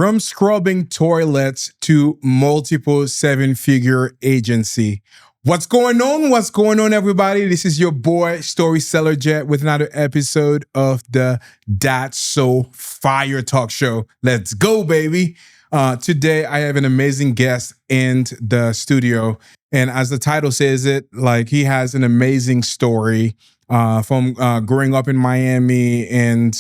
From scrubbing toilets to multiple seven-figure agency. What's going on? What's going on, everybody? This is your boy, StorySellerJet, with another episode of the Datz So Fire Talk Show. Let's go, baby. Today, I have an amazing guest in the studio. And as the title says it, like he has an amazing story from growing up in Miami and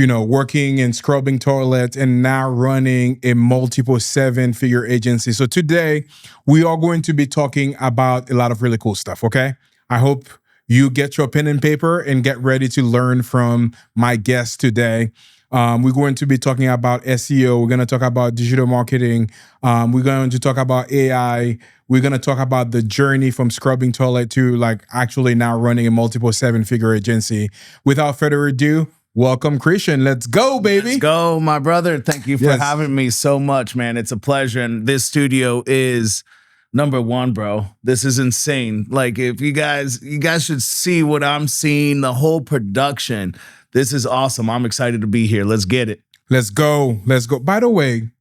working and scrubbing toilets and now running a multiple seven-figure agency. So today, we are going to be talking about a lot of really cool stuff, okay? I hope you get your pen and paper and get ready to learn from my guest today. We're going to be talking about SEO. We're going to talk about digital marketing. We're going to talk about AI. We're going to talk about the journey from scrubbing toilet to like actually now running a multiple seven-figure agency. Without further ado, welcome, Christian. Let's go, baby. Let's go, my brother. Thank you for having me so much, man. It's a pleasure. And this studio is number one, bro. This is insane. Like, if you guys should see what I'm seeing, the whole production. This is awesome. I'm excited to be here. Let's get it. Let's go. Let's go. By the way,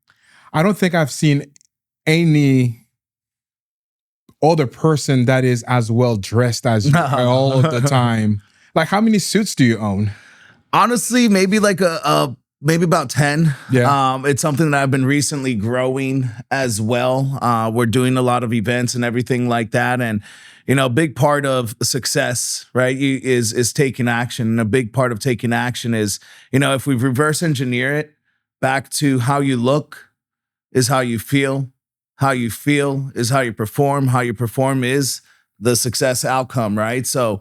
I don't think I've seen any other person that is as well dressed as you all the time. Like, how many suits do you own? Honestly, maybe like maybe about 10. Yeah. It's something that I've been recently growing as well. We're doing a lot of events and everything like that. And, a big part of success, right, is taking action. And a big part of taking action is, if we reverse engineer it back to how you look is how you feel. How you feel is how you perform. How you perform is the success outcome, right? So,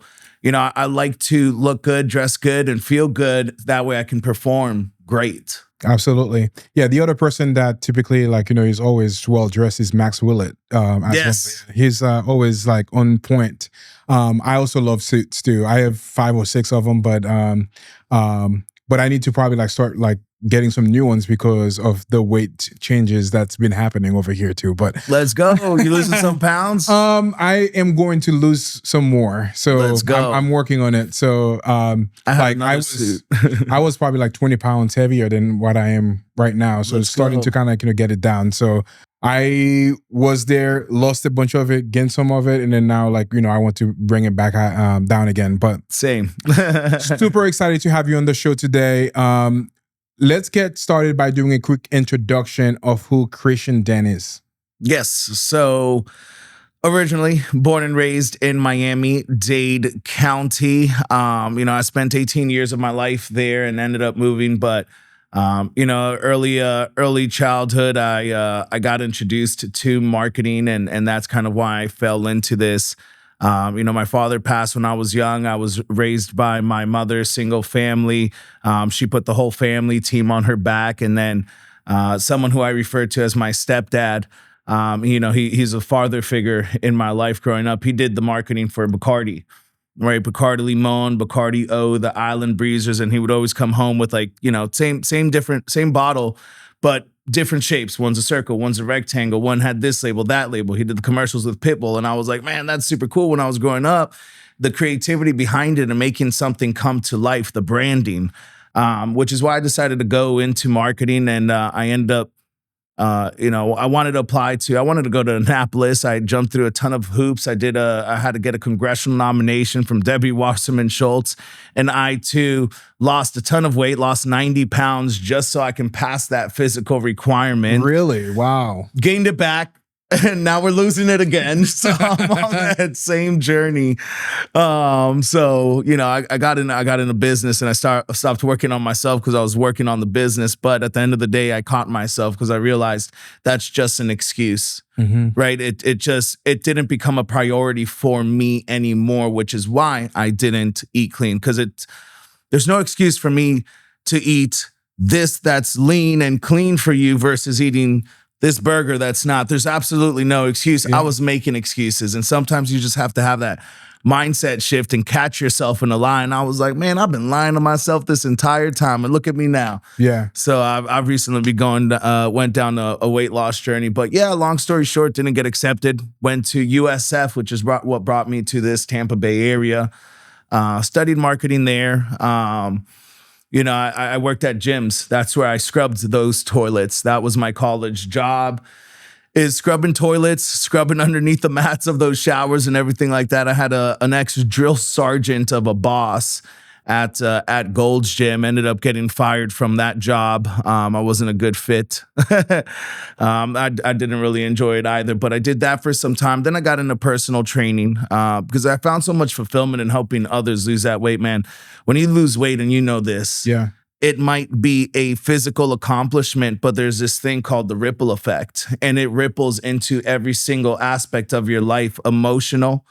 I like to look good, dress good, and feel good. That way I can perform great. Absolutely. Yeah, the other person that typically, is always well-dressed is Max Willett. Yes. Well. He's always, on point. I also love suits, too. I have 5 or 6 of them, but I need to probably, start, getting some new ones because of the weight changes that's been happening over here too. But let's go. You losing some pounds? I am going to lose some more. So let's go. I'm working on it. So I was probably 20 pounds heavier than what I am right now. So it's starting to kind of get it down. So I was there, lost a bunch of it, gained some of it, and then now I want to bring it back down again. But same. Super excited to have you on the show today. Let's get started by doing a quick introduction of who Christian Den is. Yes. So originally born and raised in Miami-Dade County. I spent 18 years of my life there and ended up moving. But, early childhood, I got introduced to marketing and that's kind of why I fell into this. My father passed when I was young. I was raised by my mother, single family. She put the whole family team on her back. And then someone who I refer to as my stepdad, he's a father figure in my life growing up. He did the marketing for Bacardi, right? Bacardi Limon, Bacardi O, the Island Breezers. And he would always come home with same bottle, but different shapes. One's a circle, one's a rectangle. One had this label, that label. He did the commercials with Pitbull. And I was like, man, that's super cool. When I was growing up, the creativity behind it and making something come to life, the branding, which is why I decided to go into marketing. And I ended up, I wanted to go to Annapolis. I jumped through a ton of hoops. I had to get a congressional nomination from Debbie Wasserman Schultz. And I too lost a ton of weight, lost 90 pounds just so I can pass that physical requirement. Really? Wow. Gained it back. And now we're losing it again. So I'm on that same journey. I got into business and I stopped working on myself because I was working on the business. But at the end of the day, I caught myself because I realized that's just an excuse, right? It didn't become a priority for me anymore, which is why I didn't eat clean, because there's no excuse for me to eat this that's lean and clean for you versus eating this burger that's not. There's absolutely no excuse. Yeah. I was making excuses. And sometimes you just have to have that mindset shift and catch yourself in a lie. And I was like, man, I've been lying to myself this entire time. And look at me now. Yeah. So I've recently went down a weight loss journey. But yeah, long story short, didn't get accepted. Went to USF, which is what brought me to this Tampa Bay area. Studied marketing there. I worked at gyms. That's where I scrubbed those toilets. That was my college job, is scrubbing toilets, scrubbing underneath the mats of those showers and everything like that. I had an ex-drill sergeant of a boss at Gold's Gym. Ended up getting fired from that job. I wasn't a good fit. I didn't really enjoy it either, but I did that for some time. Then I got into personal training because I found so much fulfillment in helping others lose that weight, man. When you lose weight, and you know this, Yeah. it might be a physical accomplishment, but there's this thing called the ripple effect, and it ripples into every single aspect of your life, emotional,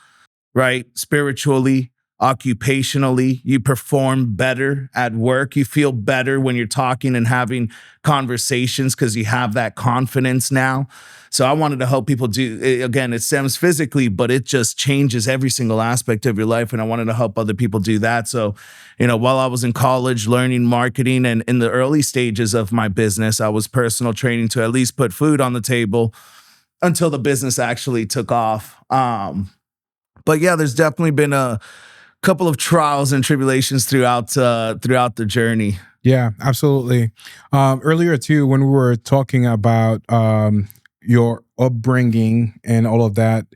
right? Spiritually, occupationally. You perform better at work. You feel better when you're talking and having conversations because you have that confidence now. So I wanted to help people do, again, it stems physically, but it just changes every single aspect of your life. And I wanted to help other people do that. So, while I was in college learning marketing and in the early stages of my business, I was personal training to at least put food on the table until the business actually took off. But yeah, there's definitely been a couple of trials and tribulations throughout the journey. Yeah, absolutely. Earlier too, when we were talking about your upbringing and all of that,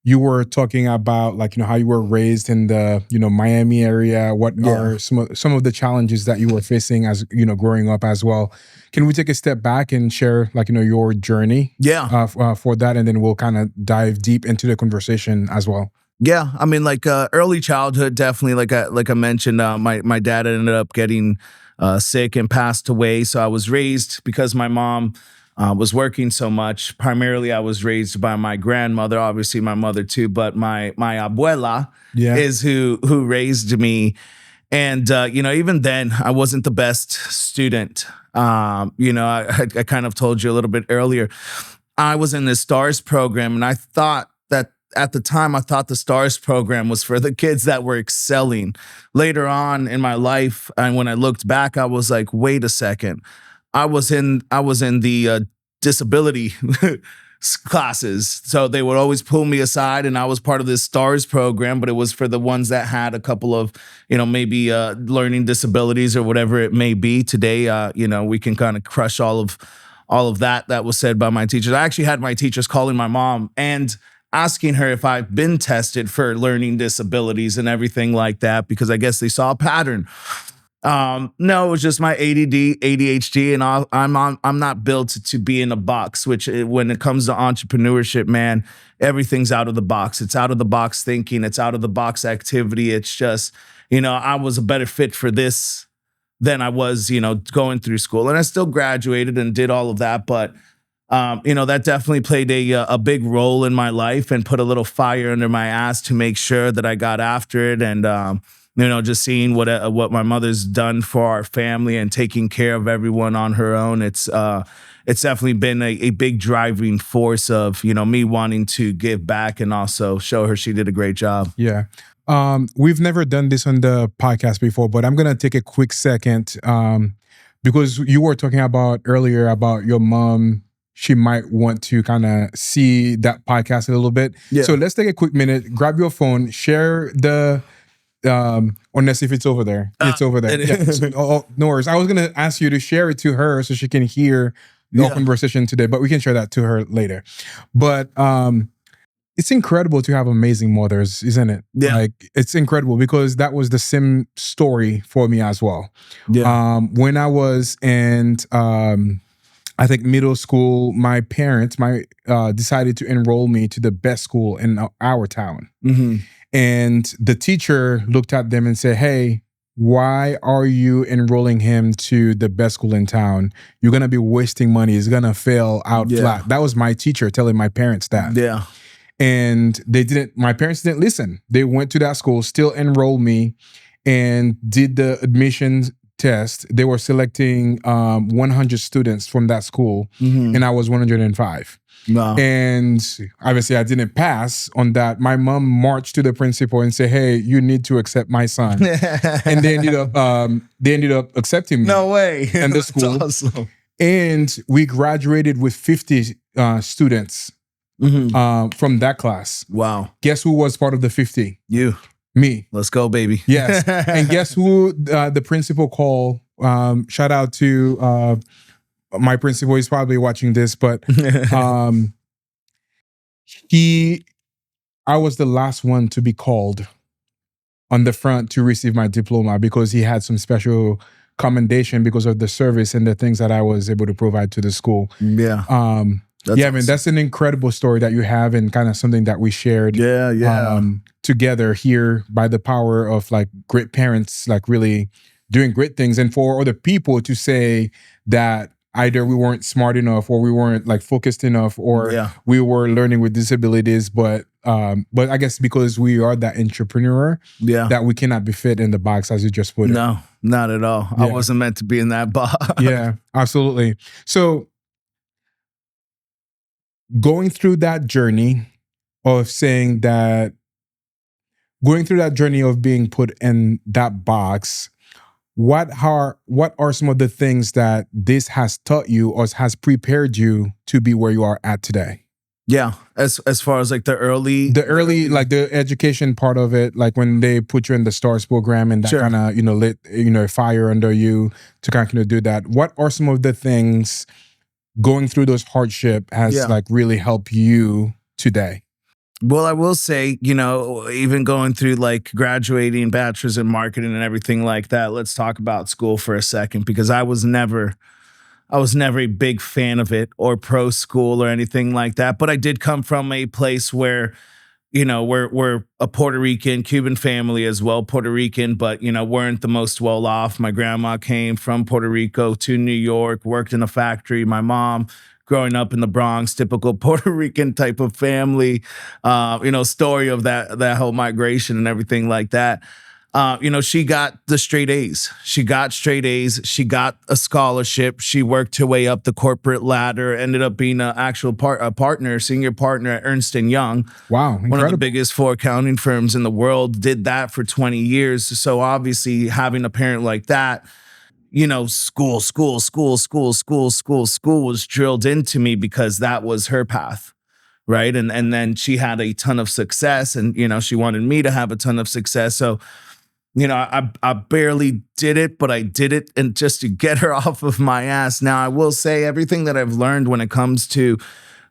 you were talking about how you were raised in the Miami area. What are some of the challenges that you were facing as growing up as well? Can we take a step back and share your journey? Yeah. For that, and then we'll kind of dive deep into the conversation as well. Yeah, I mean, early childhood, definitely. Like I mentioned, my dad ended up getting sick and passed away. So I was raised because my mom was working so much. Primarily, I was raised by my grandmother, obviously my mother too, but my abuela is who raised me. And even then, I wasn't the best student. I kind of told you a little bit earlier. I was in the STARS program, and I thought that. At the time, I thought the STARS program was for the kids that were excelling. Later on in my life, and when I looked back, I was like, wait a second. I was in the disability classes. So they would always pull me aside, and I was part of this STARS program, but it was for the ones that had a couple of, maybe learning disabilities or whatever it may be. Today, we can kind of crush all of that was said by my teachers. I actually had my teachers calling my mom and asking her if I've been tested for learning disabilities and everything like that, because I guess they saw a pattern. No, it was just my ADD, ADHD, and I'm not built to be in a box, which when it comes to entrepreneurship, man, everything's out of the box. It's out of the box thinking. It's out of the box activity. It's just, I was a better fit for this than I was, going through school. And I still graduated and did all of that, but that definitely played a big role in my life and put a little fire under my ass to make sure that I got after it. And, just seeing what my mother's done for our family and taking care of everyone on her own. It's definitely been a big driving force of, me wanting to give back and also show her she did a great job. Yeah. We've never done this on the podcast before, but I'm going to take a quick second because you were talking about earlier about your mom. She might want to kind of see that podcast a little bit. Yeah. So let's take a quick minute, grab your phone, share the, unless if it's over there. It's over there. Yeah. So, no worries. I was going to ask you to share it to her so she can hear the conversation today, but we can share that to her later. But it's incredible to have amazing mothers, isn't it? Yeah. It's incredible because that was the same story for me as well. Yeah. When I was in... I think middle school, my parents decided to enroll me to the best school in our town. Mm-hmm. And the teacher looked at them and said, hey, why are you enrolling him to the best school in town? You're going to be wasting money. He's going to fail out flat. That was my teacher telling my parents that. Yeah. And my parents didn't listen. They went to that school, still enrolled me, and did the admissions test. They were selecting 100 students from that school, and I was 105. Wow. And obviously I didn't pass on that. My mom marched to the principal and said, hey, you need to accept my son. And they ended up accepting me. No way. In the school. That's awesome. And we graduated with 50 students from that class. Wow. Guess who was part of the 50? You. Me. Let's go, baby. Yes. And guess who the principal called? Shout out to my principal. He's probably watching this, but I was the last one to be called on the front to receive my diploma because he had some special commendation because of the service and the things that I was able to provide to the school. Yeah. That's awesome. Man, that's an incredible story that you have and kind of something that we shared together here by the power of like great parents, like really doing great things. And for other people to say that either we weren't smart enough or we weren't like focused enough or we were learning with disabilities, but I guess because we are that entrepreneur that we cannot be fit in the box as you just put it. No, not at all. I wasn't meant to be in that box. Yeah, absolutely. So going through that journey of saying that, going through that journey of being put in that box, what are some of the things that this has taught you or has prepared you to be where you are at today? Yeah, as far as like the early like the education part of it, like when they put you in the STARS program and that kind of lit a fire under you to kind of do that. What are some of the things going through those hardship has like really helped you today? Well, I will say, even going through like graduating bachelor's in marketing and everything like that, let's talk about school for a second, because I was never a big fan of it or pro school or anything like that. But I did come from a place where, we're a Puerto Rican, Cuban family as well, Puerto Rican, but, weren't the most well off. My grandma came from Puerto Rico to New York, worked in a factory. My mom, growing up in the Bronx, typical Puerto Rican type of family, story of that whole migration and everything like that. She got the straight A's. She got straight A's. She got a scholarship. She worked her way up the corporate ladder, ended up being an actual senior partner at Ernst & Young. Wow. Incredible. One of the biggest 4 accounting firms in the world, did that for 20 years. So obviously having a parent like that, school was drilled into me because that was her path. Right. And then she had a ton of success and, she wanted me to have a ton of success. So, I barely did it, but I did it and just to get her off of my ass. Now, I will say everything that I've learned when it comes to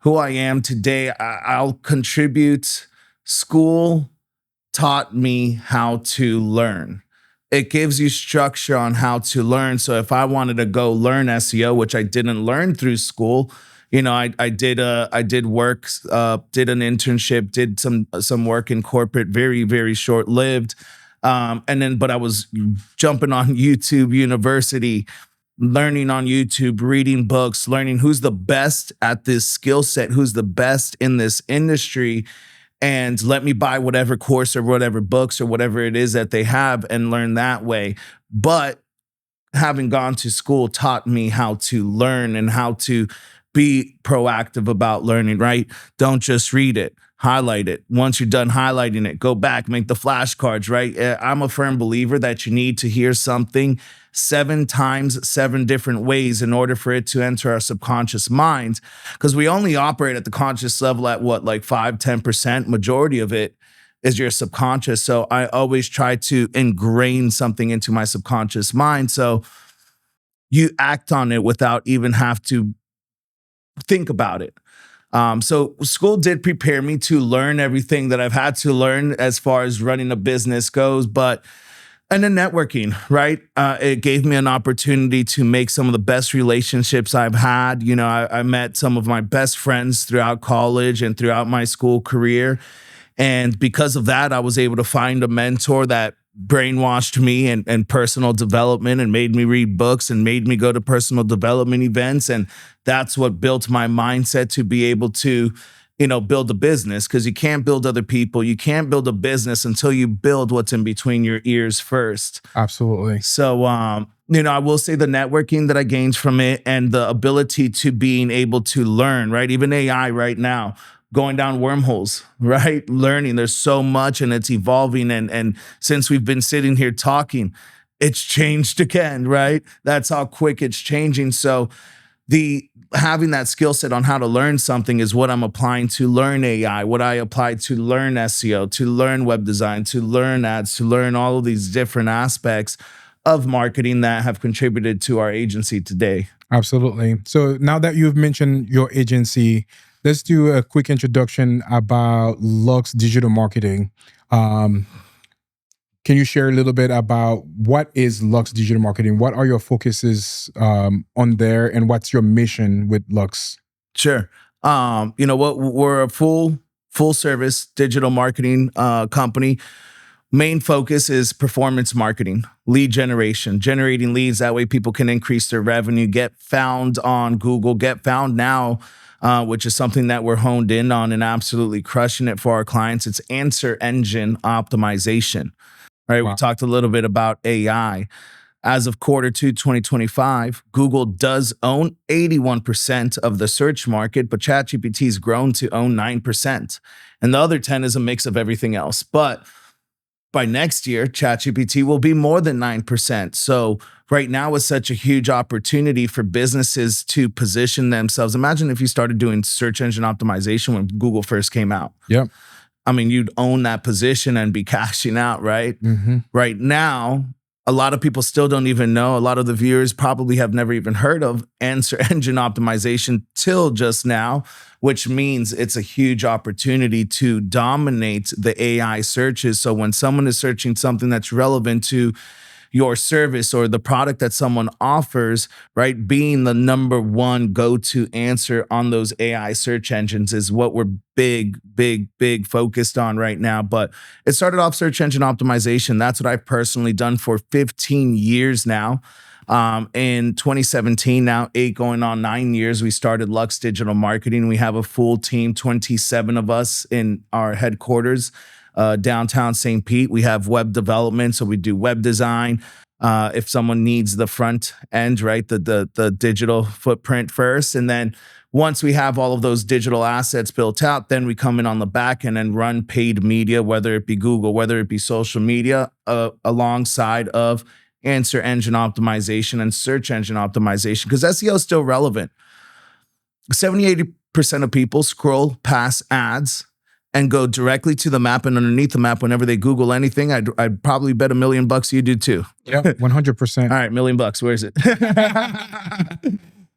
who I am today, I'll contribute. School taught me how to learn. It gives you structure on how to learn. So if I wanted to go learn SEO, which I didn't learn through school, I did work, did an internship, did some work in corporate, very, very short-lived. But I was jumping on YouTube University, learning on YouTube, reading books, learning who's the best at this skill set, who's the best in this industry, and let me buy whatever course or whatever books or whatever it is that they have and learn that way. But having gone to school taught me how to learn and how to be proactive about learning, right? Don't just read it. Highlight it. Once you're done highlighting it, go back, make the flashcards, right? I'm a firm believer that you need to hear something 7 times, 7 different ways in order for it to enter our subconscious minds. Because we only operate at the conscious level at what, like 5-10%? Majority of it is your subconscious. So I always try to ingrain something into my subconscious mind. So you act on it without even have to think about it. So school did prepare me to learn everything that I've had to learn as far as running a business goes, and then networking, right? It gave me an opportunity to make some of the best relationships I've had. I met some of my best friends throughout college and throughout my school career. And because of that, I was able to find a mentor that brainwashed me and personal development and made me read books and made me go to personal development events. And that's what built my mindset to be able to, build a business, because you can't build other people. You can't build a business until you build what's in between your ears first. Absolutely. So, I will say the networking that I gained from it and the ability to being able to learn, right? Even AI right now, going down wormholes, right? Learning, there's so much and it's evolving. And since we've been sitting here talking, it's changed again, right? That's how quick it's changing. So having that skill set on how to learn something is what I'm applying to learn AI, what I applied to learn SEO, to learn web design, to learn ads, to learn all of these different aspects of marketing that have contributed to our agency today. Absolutely. So now that you've mentioned your agency, let's do a quick introduction about Lux Digital Marketing. Can you share a little bit about what is Lux Digital Marketing? What are your focuses on there, and what's your mission with Lux? Sure. You know what? We're a full service digital marketing company. Main focus is performance marketing, lead generation, generating leads. That way people can increase their revenue, get found on Google, get found now, which is something that we're honed in on and absolutely crushing it for our clients. It's answer engine optimization, right? Wow. We talked a little bit about AI. As of Q2 2025, Google does own 81% of the search market, but ChatGPT's grown to own 9%. And the other 10 is a mix of everything else. But by next year, ChatGPT will be more than 9%. So right now is such a huge opportunity for businesses to position themselves. Imagine if you started doing search engine optimization when Google first came out. Yep. I mean, you'd own that position and be cashing out, right? Mm-hmm. Right now, a lot of people still don't even know. A lot of the viewers probably have never even heard of answer engine optimization till just now, which means it's a huge opportunity to dominate the AI searches. So when someone is searching something that's relevant to your service or the product that someone offers, right, being the number one go-to answer on those AI search engines is what we're big focused on right now. But it started off search engine optimization. That's what I've personally done for 15 years now. In 2017, now 8 going on 9 years, we started Lux Digital Marketing. We have a full team, 27 of us in our headquarters, downtown St. Pete. We have web development, so we do web design. If someone needs the front end, right, the digital footprint first, and then once we have all of those digital assets built out, then we come in on the back end and run paid media, whether it be Google, whether it be social media, alongside of answer engine optimization and search engine optimization, because SEO is still relevant. 70-80% of people scroll past ads and go directly to the map, and underneath the map, whenever they Google anything, I'd probably bet $1 million you do too. Yeah, 100%. All right, $1 million. Where is it?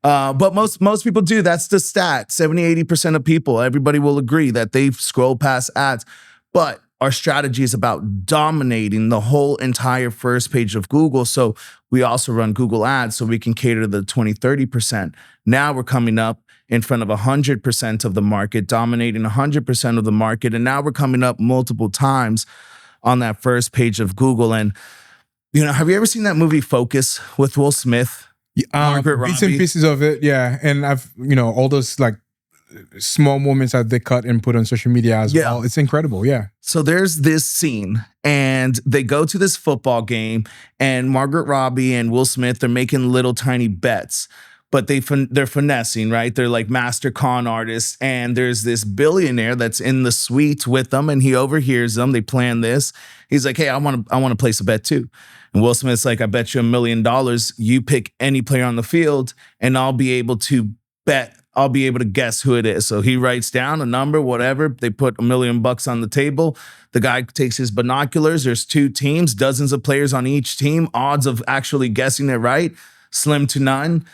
But most people do. That's the stat. 70-80% of people, everybody will agree that they've scrolled past ads. But our strategy is about dominating the whole entire first page of Google. So we also run Google ads so we can cater to the 20-30%. Now we're coming up in front of 100% of the market, dominating 100% of the market. And now we're coming up multiple times on that first page of Google. And, you know, have you ever seen that movie Focus with Will Smith? Margaret Robbie? Bits and pieces of it, yeah. And I've, you know, all those like small moments that they cut and put on social media as well. It's incredible, yeah. So there's this scene, and they go to this football game, and Margaret Robbie and Will Smith, they're making little tiny bets. But they're finessing, right? They're like master con artists. And there's this billionaire that's in the suite with them, and he overhears them. They plan this. He's like, hey, I want to place a bet too. And Will Smith's like, I bet you $1 million. You pick any player on the field, and I'll be able to bet. I'll be able to guess who it is. So he writes down a number, whatever. They put $1 million on the table. The guy takes his binoculars. There's 2 teams, dozens of players on each team. Odds of actually guessing it right, slim to none.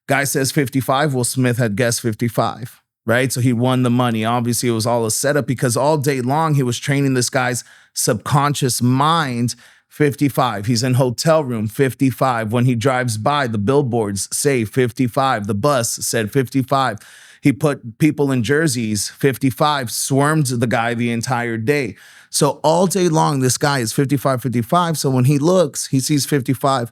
Guy says 55. Will Smith had guessed 55, right? So he won the money. Obviously, it was all a setup because all day long he was training this guy's subconscious mind. 55. He's in hotel room, 55. When he drives by, the billboards say 55. The bus said 55. He put people in jerseys, 55, swarmed the guy the entire day. So all day long, this guy is 55, 55. So when he looks, he sees 55.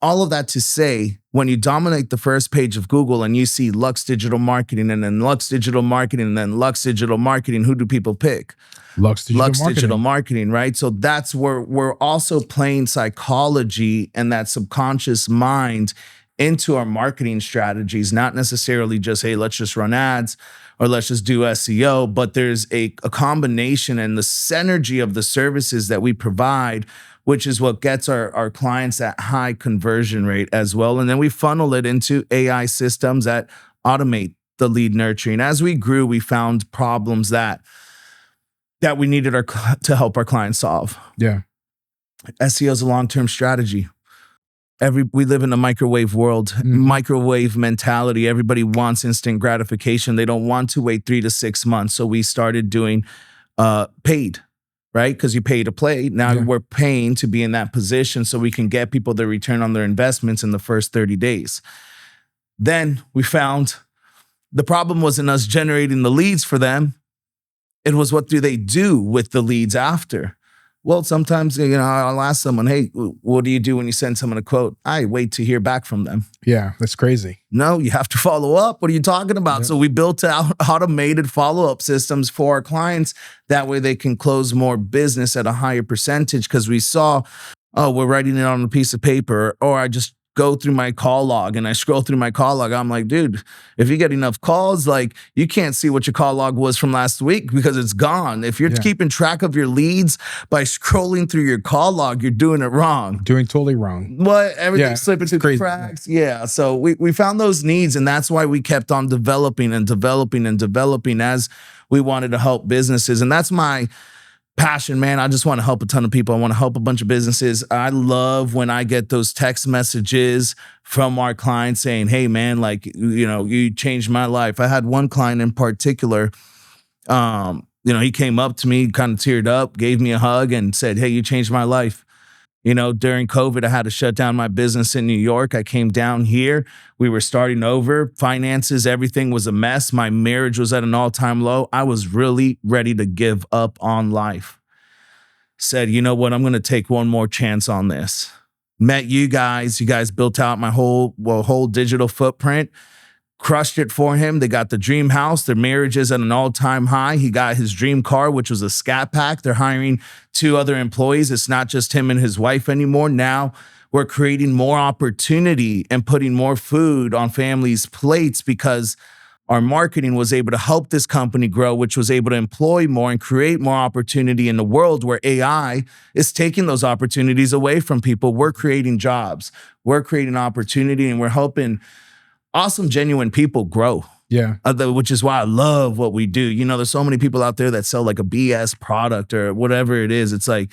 All of that to say, when you dominate the first page of Google and you see Lux Digital Marketing and then Lux Digital Marketing and then Lux Digital Marketing, who do people pick? Lux Digital Marketing, right? So that's where we're also playing psychology and that subconscious mind into our marketing strategies, not necessarily just, hey, let's just run ads or let's just do SEO, but there's a combination and the synergy of the services that we provide which is what gets our clients that high conversion rate as well. And then we funnel it into AI systems that automate the lead nurturing. As we grew, we found problems that we needed to help our clients solve. Yeah. SEO is a long-term strategy. We live in a microwave world, microwave mentality. Everybody wants instant gratification. They don't want to wait 3 to 6 months. So we started doing paid, right? Because you pay to play. Now we're paying to be in that position so we can get people their return on their investments in the first 30 days. Then we found the problem wasn't us generating the leads for them. It was, what do they do with the leads after? Well, sometimes, I'll ask someone, hey, what do you do when you send someone a quote? I wait to hear back from them. Yeah, that's crazy. No, you have to follow up. What are you talking about? Yeah. So we built out automated follow-up systems for our clients. That way they can close more business at a higher percentage, because we saw, we're writing it on a piece of paper, or I just go through my call log and I scroll through my call log. I'm like, dude, if you get enough calls, like, you can't see what your call log was from last week because it's gone. If you're keeping track of your leads by scrolling through your call log, you're doing it wrong. Doing totally wrong. What? Everything's slipping through the cracks. Yeah. So we found those needs, and that's why we kept on developing and developing and developing as we wanted to help businesses. And that's my passion, man. I just want to help a ton of people. I want to help a bunch of businesses. I love when I get those text messages from our clients saying, hey, man, like, you changed my life. I had one client in particular, he came up to me, kind of teared up, gave me a hug and said, hey, you changed my life. During COVID, I had to shut down my business in New York. I came down here. We were starting over. Finances, everything was a mess. My marriage was at an all-time low. I was really ready to give up on life. Said, you know what? I'm going to take one more chance on this. Met you guys. You guys built out my whole digital footprint. Crushed it for him. They got the dream house. Their marriage is at an all-time high. He got his dream car, which was a Scat Pack. They're hiring 2 other employees. It's not just him and his wife anymore. Now we're creating more opportunity and putting more food on families' plates because our marketing was able to help this company grow, which was able to employ more and create more opportunity in the world where AI is taking those opportunities away from people. We're creating jobs. We're creating opportunity, and we're helping awesome, genuine people grow. Yeah. Which is why I love what we do. There's so many people out there that sell like a BS product or whatever it is. It's like,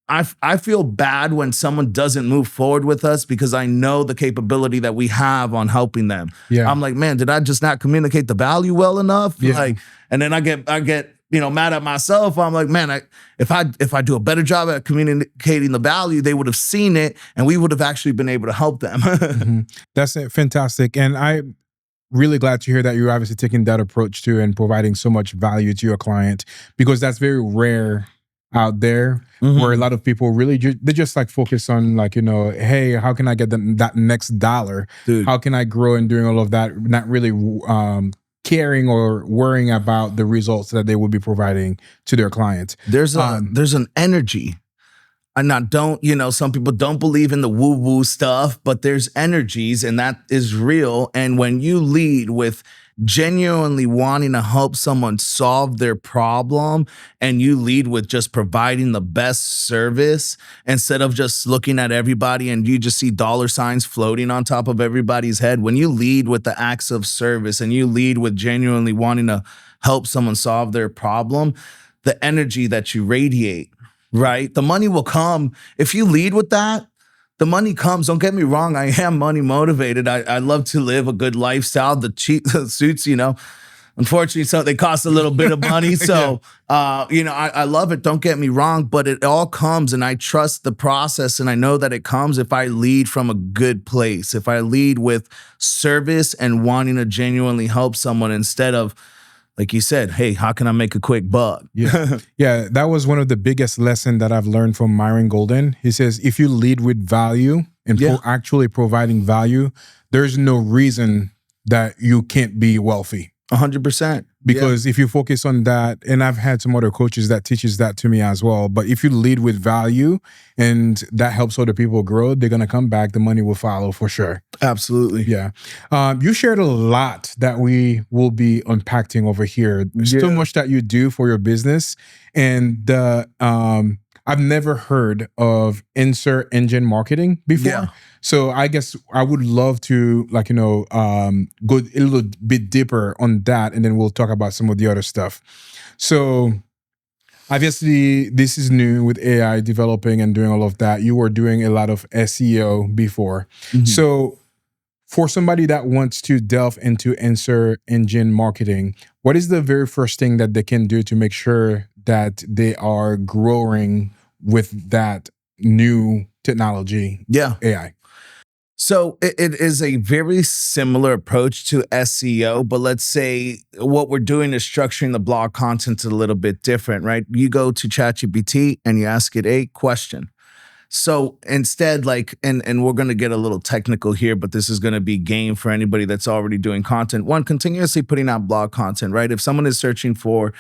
I feel bad when someone doesn't move forward with us because I know the capability that we have on helping them. Yeah. I'm like, man, did I just not communicate the value well enough? Yeah. And then I get mad at myself. I'm like, man, if I do a better job at communicating the value, they would have seen it and we would have actually been able to help them. That's fantastic. And I'm really glad to hear that you're obviously taking that approach too and providing so much value to your client, because that's very rare out there, where a lot of people really they just like focus on like, hey, how can I get that next dollar? Dude. How can I grow and doing all of that, not really caring or worrying about the results that they will be providing to their clients. There's an energy. And some people don't believe in the woo-woo stuff, but there's energies, and that is real. And when you lead with genuinely wanting to help someone solve their problem, and you lead with just providing the best service instead of just looking at everybody and you just see dollar signs floating on top of everybody's head, when you lead with the acts of service and you lead with genuinely wanting to help someone solve their problem, the energy that you radiate, right? The money will come. If you lead with that, the money comes. Don't get me wrong. I am money motivated. I love to live a good lifestyle. The cheap suits, unfortunately, so they cost a little bit of money. So, I love it. Don't get me wrong, but it all comes, and I trust the process. And I know that it comes if I lead from a good place, if I lead with service and wanting to genuinely help someone instead of, like you said, hey, how can I make a quick buck? Yeah. Yeah, that was one of the biggest lessons that I've learned from Myron Golden. He says, if you lead with value and actually providing value, there's no reason that you can't be wealthy. 100%. Because if you focus on that, and I've had some other coaches that teaches that to me as well, but if you lead with value and that helps other people grow, they're going to come back. The money will follow for sure. Absolutely. Yeah. You shared a lot that we will be unpacking over here. There's so much that you do for your business. And I've never heard of insert engine marketing before. Yeah. So I guess I would love to go a little bit deeper on that, and then we'll talk about some of the other stuff. So obviously, this is new with AI developing and doing all of that. You were doing a lot of SEO before. So for somebody that wants to delve into insert engine marketing, what is the very first thing that they can do to make sure that they are growing with that new technology, Yeah. AI? So it is a very similar approach to SEO, but let's say what we're doing is structuring the blog content a little bit different, right? You go to ChatGPT and you ask it a question. So instead, and we're going to get a little technical here, but this is going to be game for anybody that's already doing content. One, continuously putting out blog content, right? If someone is searching for,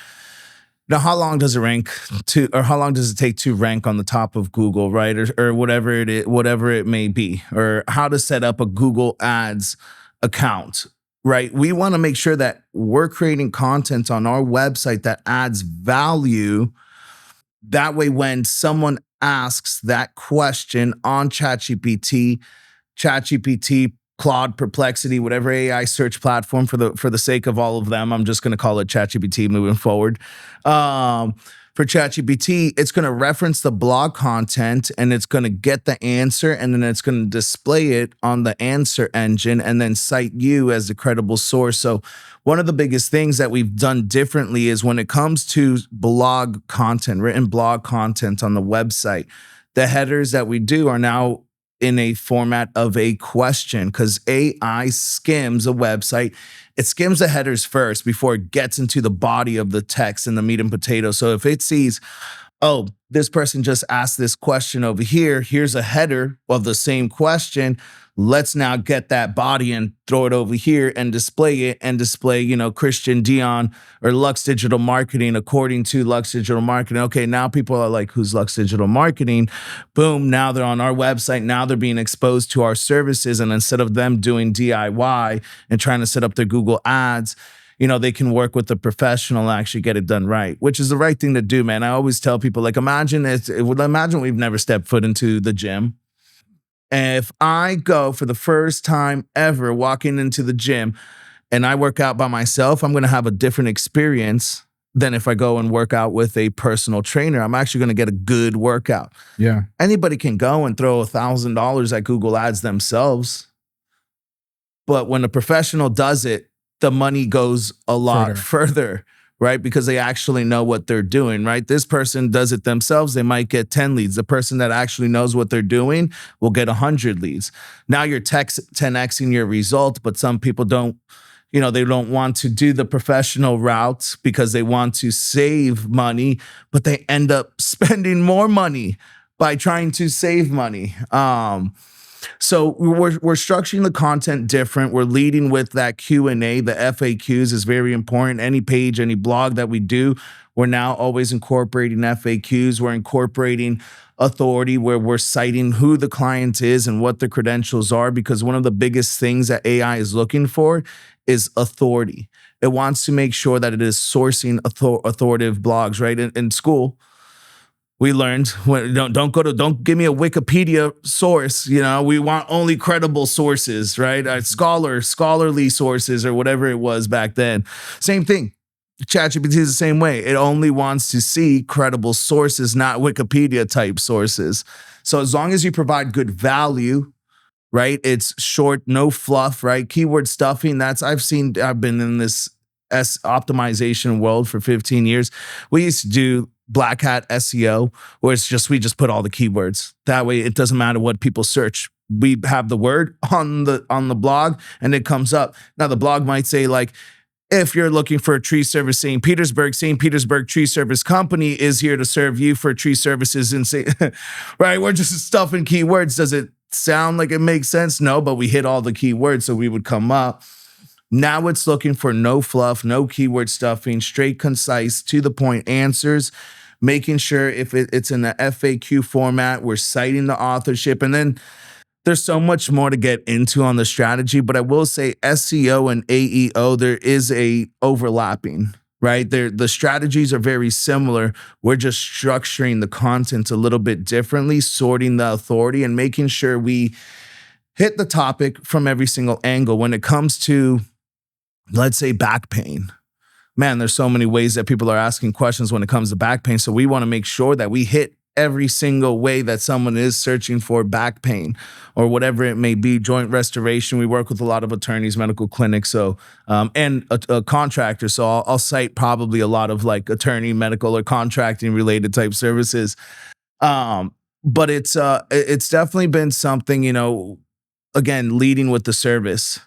now, how long does how long does it take to rank on the top of Google, right? Or whatever it may be, or how to set up a Google Ads account, right? We want to make sure that we're creating content on our website that adds value. That way, when someone asks that question on ChatGPT, Claude, Perplexity, whatever AI search platform, for the sake of all of them, I'm just going to call it ChatGPT moving forward. For ChatGPT, it's going to reference the blog content and it's going to get the answer, and then it's going to display it on the answer engine and then cite you as the credible source. So one of the biggest things that we've done differently is when it comes to blog content, written blog content on the website, the headers that we do are now in a format of a question, because AI skims a website. It skims the headers first before it gets into the body of the text and the meat and potatoes. So if it sees, oh, this person just asked this question over here, here's a header of the same question, let's now get that body and throw it over here and display it, and display, Christian Dion or Lux Digital Marketing according to Lux Digital Marketing. Okay, now people are like, who's Lux Digital Marketing? Boom, now they're on our website. Now they're being exposed to our services. And instead of them doing DIY and trying to set up their Google Ads, they can work with a professional and actually get it done right, which is the right thing to do, man. I always tell people, imagine we've never stepped foot into the gym. And if I go for the first time ever walking into the gym and I work out by myself, I'm going to have a different experience than if I go and work out with a personal trainer. I'm actually going to get a good workout. Yeah. Anybody can go and throw $1,000 at Google Ads themselves. But when a professional does it, the money goes a lot further, right? Because they actually know what they're doing, right? This person does it themselves, they might get 10 leads. The person that actually knows what they're doing will get 100 leads. Now you're 10xing your result, but some people don't, they don't want to do the professional route because they want to save money, but they end up spending more money by trying to save money. So we're structuring the content different. We're leading with that Q&A. The FAQs is very important. Any page, any blog that we do, we're now always incorporating FAQs. We're incorporating authority, where we're citing who the client is and what the credentials are, because one of the biggest things that AI is looking for is authority. It wants to make sure that it is sourcing authoritative blogs, right? In school, we learned, don't give me a Wikipedia source. We want only credible sources, right? Scholarly sources, or whatever it was back then. Same thing. ChatGPT is the same way. It only wants to see credible sources, not Wikipedia type sources. So as long as you provide good value, right? It's short, no fluff, right? Keyword stuffing. I've been in this optimization world for 15 years. We used to do black hat SEO, where we just put all the keywords. That way it doesn't matter what people search. We have the word on the blog and it comes up. Now the blog might say, if you're looking for a tree service, St. Petersburg Tree Service Company is here to serve you for tree services in right? We're just stuffing keywords. Does it sound like it makes sense? No, but we hit all the keywords, so we would come up. Now it's looking for no fluff, no keyword stuffing, straight, concise, to the point answers, making sure if it's in the FAQ format, we're citing the authorship. And then there's so much more to get into on the strategy, but I will say SEO and AEO, there is a overlapping. right? The strategies are very similar. We're just structuring the content a little bit differently, sorting the authority and making sure we hit the topic from every single angle. When it comes to, let's say, back pain, man, there's so many ways that people are asking questions when it comes to back pain. So we want to make sure that we hit every single way that someone is searching for back pain or whatever it may be. Joint restoration. We work with a lot of attorneys, medical clinics, and a contractor. So I'll cite probably a lot of like attorney, medical, or contracting related type services. But it's definitely been something, again, leading with the service.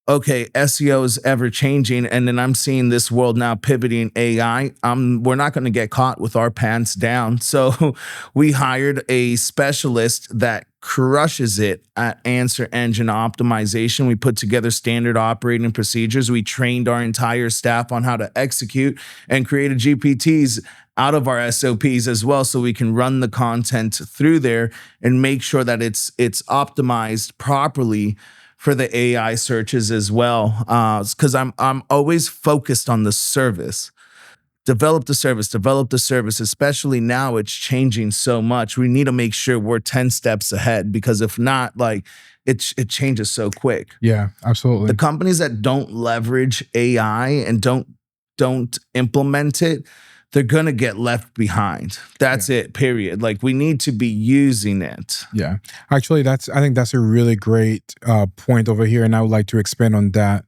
Okay, SEO is ever changing, and then I'm seeing this world now pivoting AI. We're not going to get caught with our pants down. So we hired a specialist that crushes it at answer engine optimization. We put together standard operating procedures. We trained our entire staff on how to execute and created GPTs out of our SOPs as well, so we can run the content through there and make sure that it's optimized properly for the AI searches as well. Because I'm always focused on the service. Develop the service, especially now it's changing so much. We need to make sure we're 10 steps ahead, because if not, like it changes so quick. Yeah, absolutely. The companies that don't leverage AI and don't implement it, they're going to get left behind. That's it, period. Like, we need to be using it. Yeah. Actually, I think that's a really great point over here, and I would like to expand on that.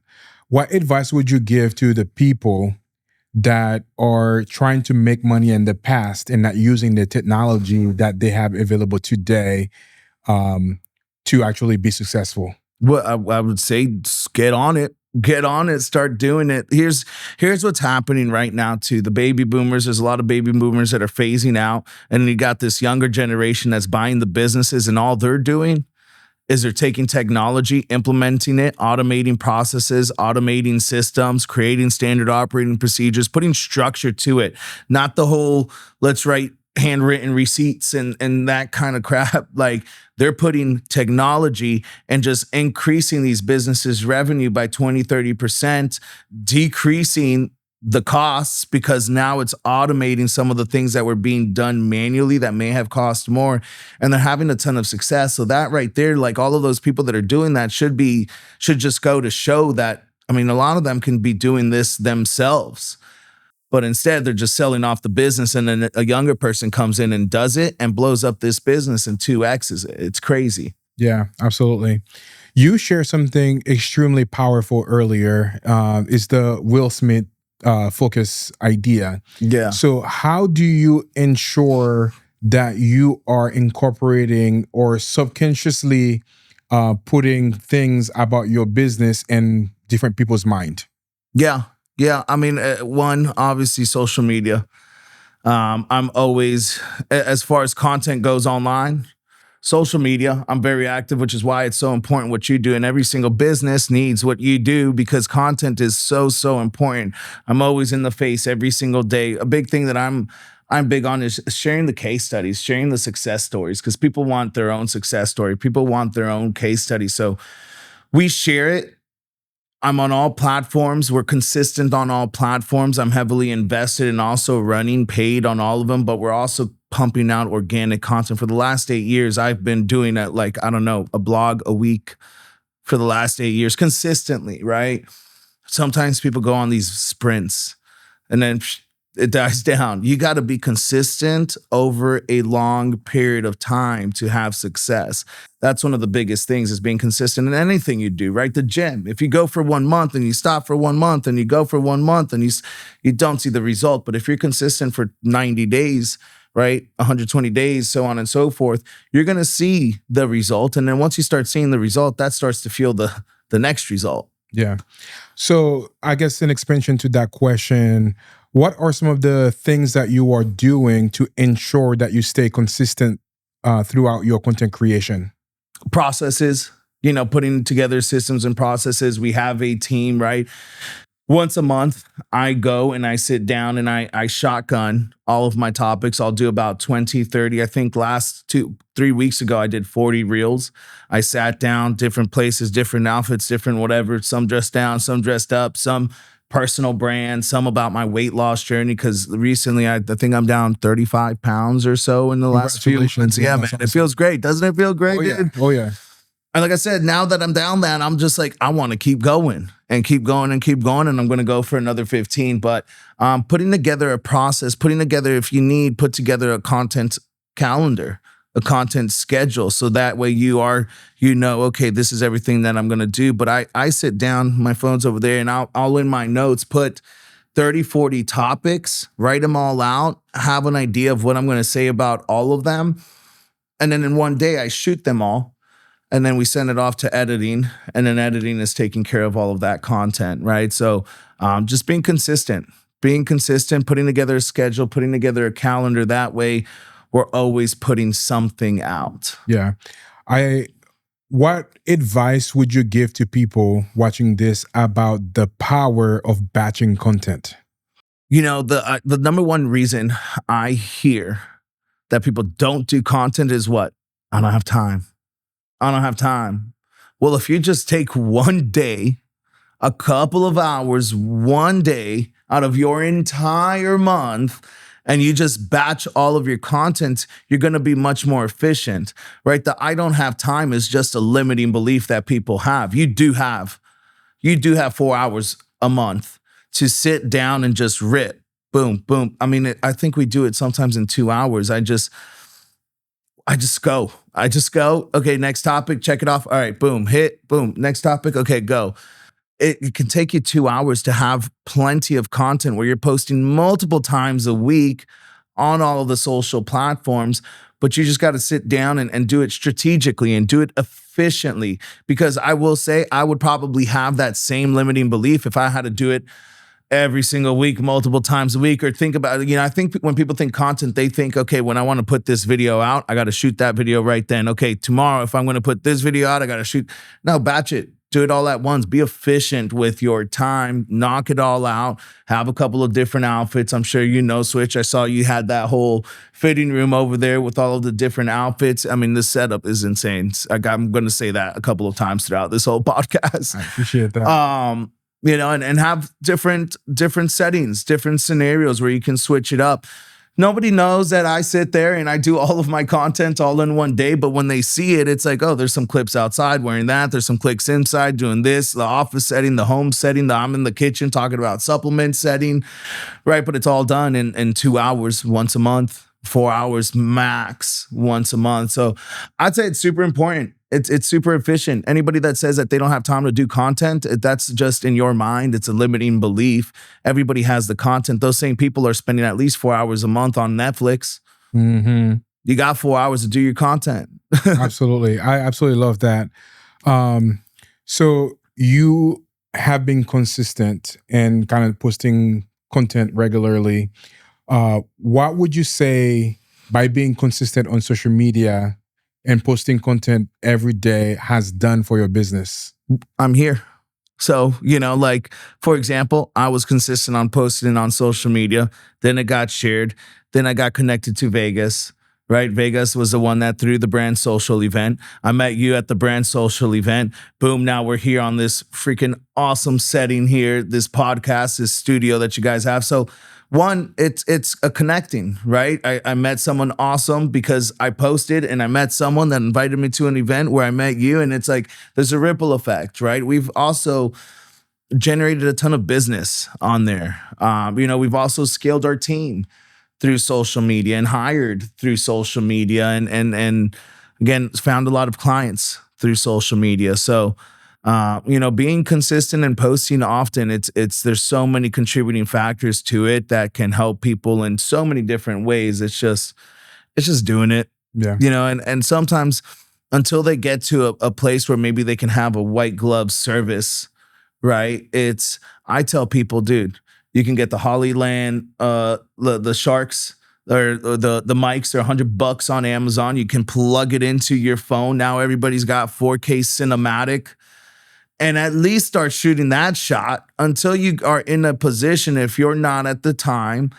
What advice would you give to the people that are trying to make money in the past and not using the technology that they have available today to actually be successful? Well, I would say get on it. Get on it, start doing it. Here's what's happening right now to the baby boomers. There's a lot of baby boomers that are phasing out, and you got this younger generation that's buying the businesses, and all they're doing is they're taking technology, implementing it, automating processes, automating systems, creating standard operating procedures, putting structure to it. Not the whole let's write handwritten receipts and that kind of crap. Like, they're putting technology and just increasing these businesses' revenue by 20, 30%, decreasing the costs, because now it's automating some of the things that were being done manually that may have cost more, and they're having a ton of success. So that right there, like, all of those people that are doing that should just go to show that, I mean, a lot of them can be doing this themselves. But instead, they're just selling off the business, and then a younger person comes in and does it and blows up this business and 2X's it. It's crazy. Yeah, absolutely. You shared something extremely powerful earlier. Is the Will Smith focus idea. Yeah. So how do you ensure that you are incorporating or subconsciously putting things about your business in different people's mind? Yeah. I mean, one, obviously social media. I'm always, as far as content goes online, social media, I'm very active, which is why it's so important what you do. And every single business needs what you do, because content is so, so important. I'm always in the face every single day. A big thing that I'm big on is sharing the case studies, sharing the success stories, because people want their own success story. People want their own case study. So we share it. I'm on all platforms. We're consistent on all platforms. I'm heavily invested in also running paid on all of them, but we're also pumping out organic content. For the last 8 years, I've been doing it, like, I don't know, a blog a week for the last 8 years consistently, right? Sometimes people go on these sprints and then it dies down. You got to be consistent over a long period of time to have success. That's one of the biggest things, is being consistent in anything you do, right? The gym. If you go for 1 month and you stop for 1 month and you go for 1 month and you don't see the result, but if you're consistent for 90 days, right, 120 days, so on and so forth, you're going to see the result. And then once you start seeing the result, that starts to fuel the next result. Yeah. So I guess in expansion to that question, what are some of the things that you are doing to ensure that you stay consistent throughout your content creation? Processes, putting together systems and processes. We have a team, right? Once a month, I go and I sit down and I shotgun all of my topics. I'll do about 20, 30. I think last 3 weeks ago, I did 40 reels. I sat down, different places, different outfits, different whatever. Some dressed down, some dressed up, some personal brand, some about my weight loss journey. Because recently, I think I'm down 35 pounds or so in the last few months. Yeah, man, it feels great. Doesn't it feel great, dude? Oh, yeah. And like I said, now that I'm down that, I'm just like, I want to keep going and keep going and keep going. And I'm going to go for another 15. But putting together a process, putting together, if you need, put together a content calendar, a content schedule. So that way okay, this is everything that I'm going to do. But I sit down, my phone's over there, and I'll in my notes put 30, 40 topics, write them all out, have an idea of what I'm going to say about all of them. And then in one day I shoot them all. And then we send it off to editing, and then editing is taking care of all of that content, right? So just being consistent, putting together a schedule, putting together a calendar. That way we're always putting something out. Yeah. What advice would you give to people watching this about the power of batching content? You know, the number one reason I hear that people don't do content is what? I don't have time. Well, if you just take one day, a couple of hours, one day out of your entire month, and you just batch all of your content, you're going to be much more efficient, right? The I don't have time is just a limiting belief that people have. You do have 4 hours a month to sit down and just rip, boom, boom. I mean, I think we do it sometimes in 2 hours. I just go. Okay, next topic, check it off. All right, boom, hit, boom. Next topic, okay, go. It can take you 2 hours to have plenty of content where you're posting multiple times a week on all of the social platforms, but you just got to sit down and do it strategically and do it efficiently. Because I will say I would probably have that same limiting belief if I had to do it every single week, multiple times a week, or think about it. I think when people think content, they think, okay, when I want to put this video out, I got to shoot that video right then. Okay, tomorrow, if I'm going to put this video out, I got to shoot. No, batch it. Do it all at once. Be efficient with your time. Knock it all out. Have a couple of different outfits. I'm sure you know, Switch. I saw you had that whole fitting room over there with all of the different outfits. I mean, the setup is insane. I'm going to say that a couple of times throughout this whole podcast. I appreciate that. And have different settings, different scenarios where you can switch it up. Nobody knows that I sit there and I do all of my content all in one day, but when they see it, it's like, oh, there's some clips outside wearing that. There's some clips inside doing this, the office setting, the home setting, I'm in the kitchen talking about supplement setting, right? But it's all done in 2 hours once a month, 4 hours max once a month. So I'd say it's super important. It's super efficient. Anybody that says that they don't have time to do content, that's just in your mind. It's a limiting belief. Everybody has the content. Those same people are spending at least 4 hours a month on Netflix. Mm-hmm. You got 4 hours to do your content. Absolutely. I absolutely love that. So you have been consistent and kind of posting content regularly. What would you say by being consistent on social media and posting content every day has done for your business? I'm here. So, like, for example, I was consistent on posting on social media. Then it got shared. Then I got connected to Vegas, right? Vegas was the one that threw the brand social event. I met you at the brand social event. Boom, now we're here on this freaking awesome setting here, this podcast, this studio that you guys have. So one, it's a connecting, right? I met someone awesome because I posted, and I met someone that invited me to an event where I met you, and it's like there's a ripple effect, right? We've also generated a ton of business on there. We've also scaled our team through social media and hired through social media, and again, found a lot of clients through social media. So being consistent and posting often, there's so many contributing factors to it that can help people in so many different ways. It's just doing it. Yeah. And sometimes until they get to a place where maybe they can have a white glove service, right? I tell people, dude, you can get the Hollyland, the Sharks, or the mics. They're $100 on Amazon. You can plug it into your phone. Now everybody's got 4K cinematic. And at least start shooting that shot until you are in a position, if you're not at the time,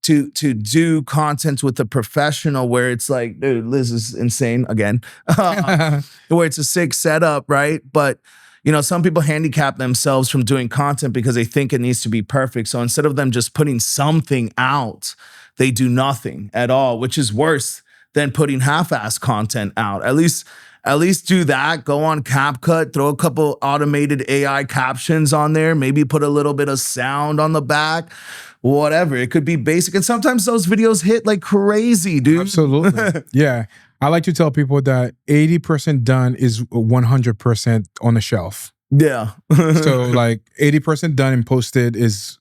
to do content with a professional where it's like, dude, Liz is insane again, where it's a sick setup, right? But some people handicap themselves from doing content because they think it needs to be perfect. So instead of them just putting something out, they do nothing at all, which is worse than putting half-ass content out. At least do that. Go on CapCut, throw a couple automated AI captions on there, maybe put a little bit of sound on the back, whatever. It could be basic. And sometimes those videos hit like crazy, dude. Absolutely. Yeah. I like to tell people that 80% done is 100% on the shelf. Yeah. So like 80% done and posted is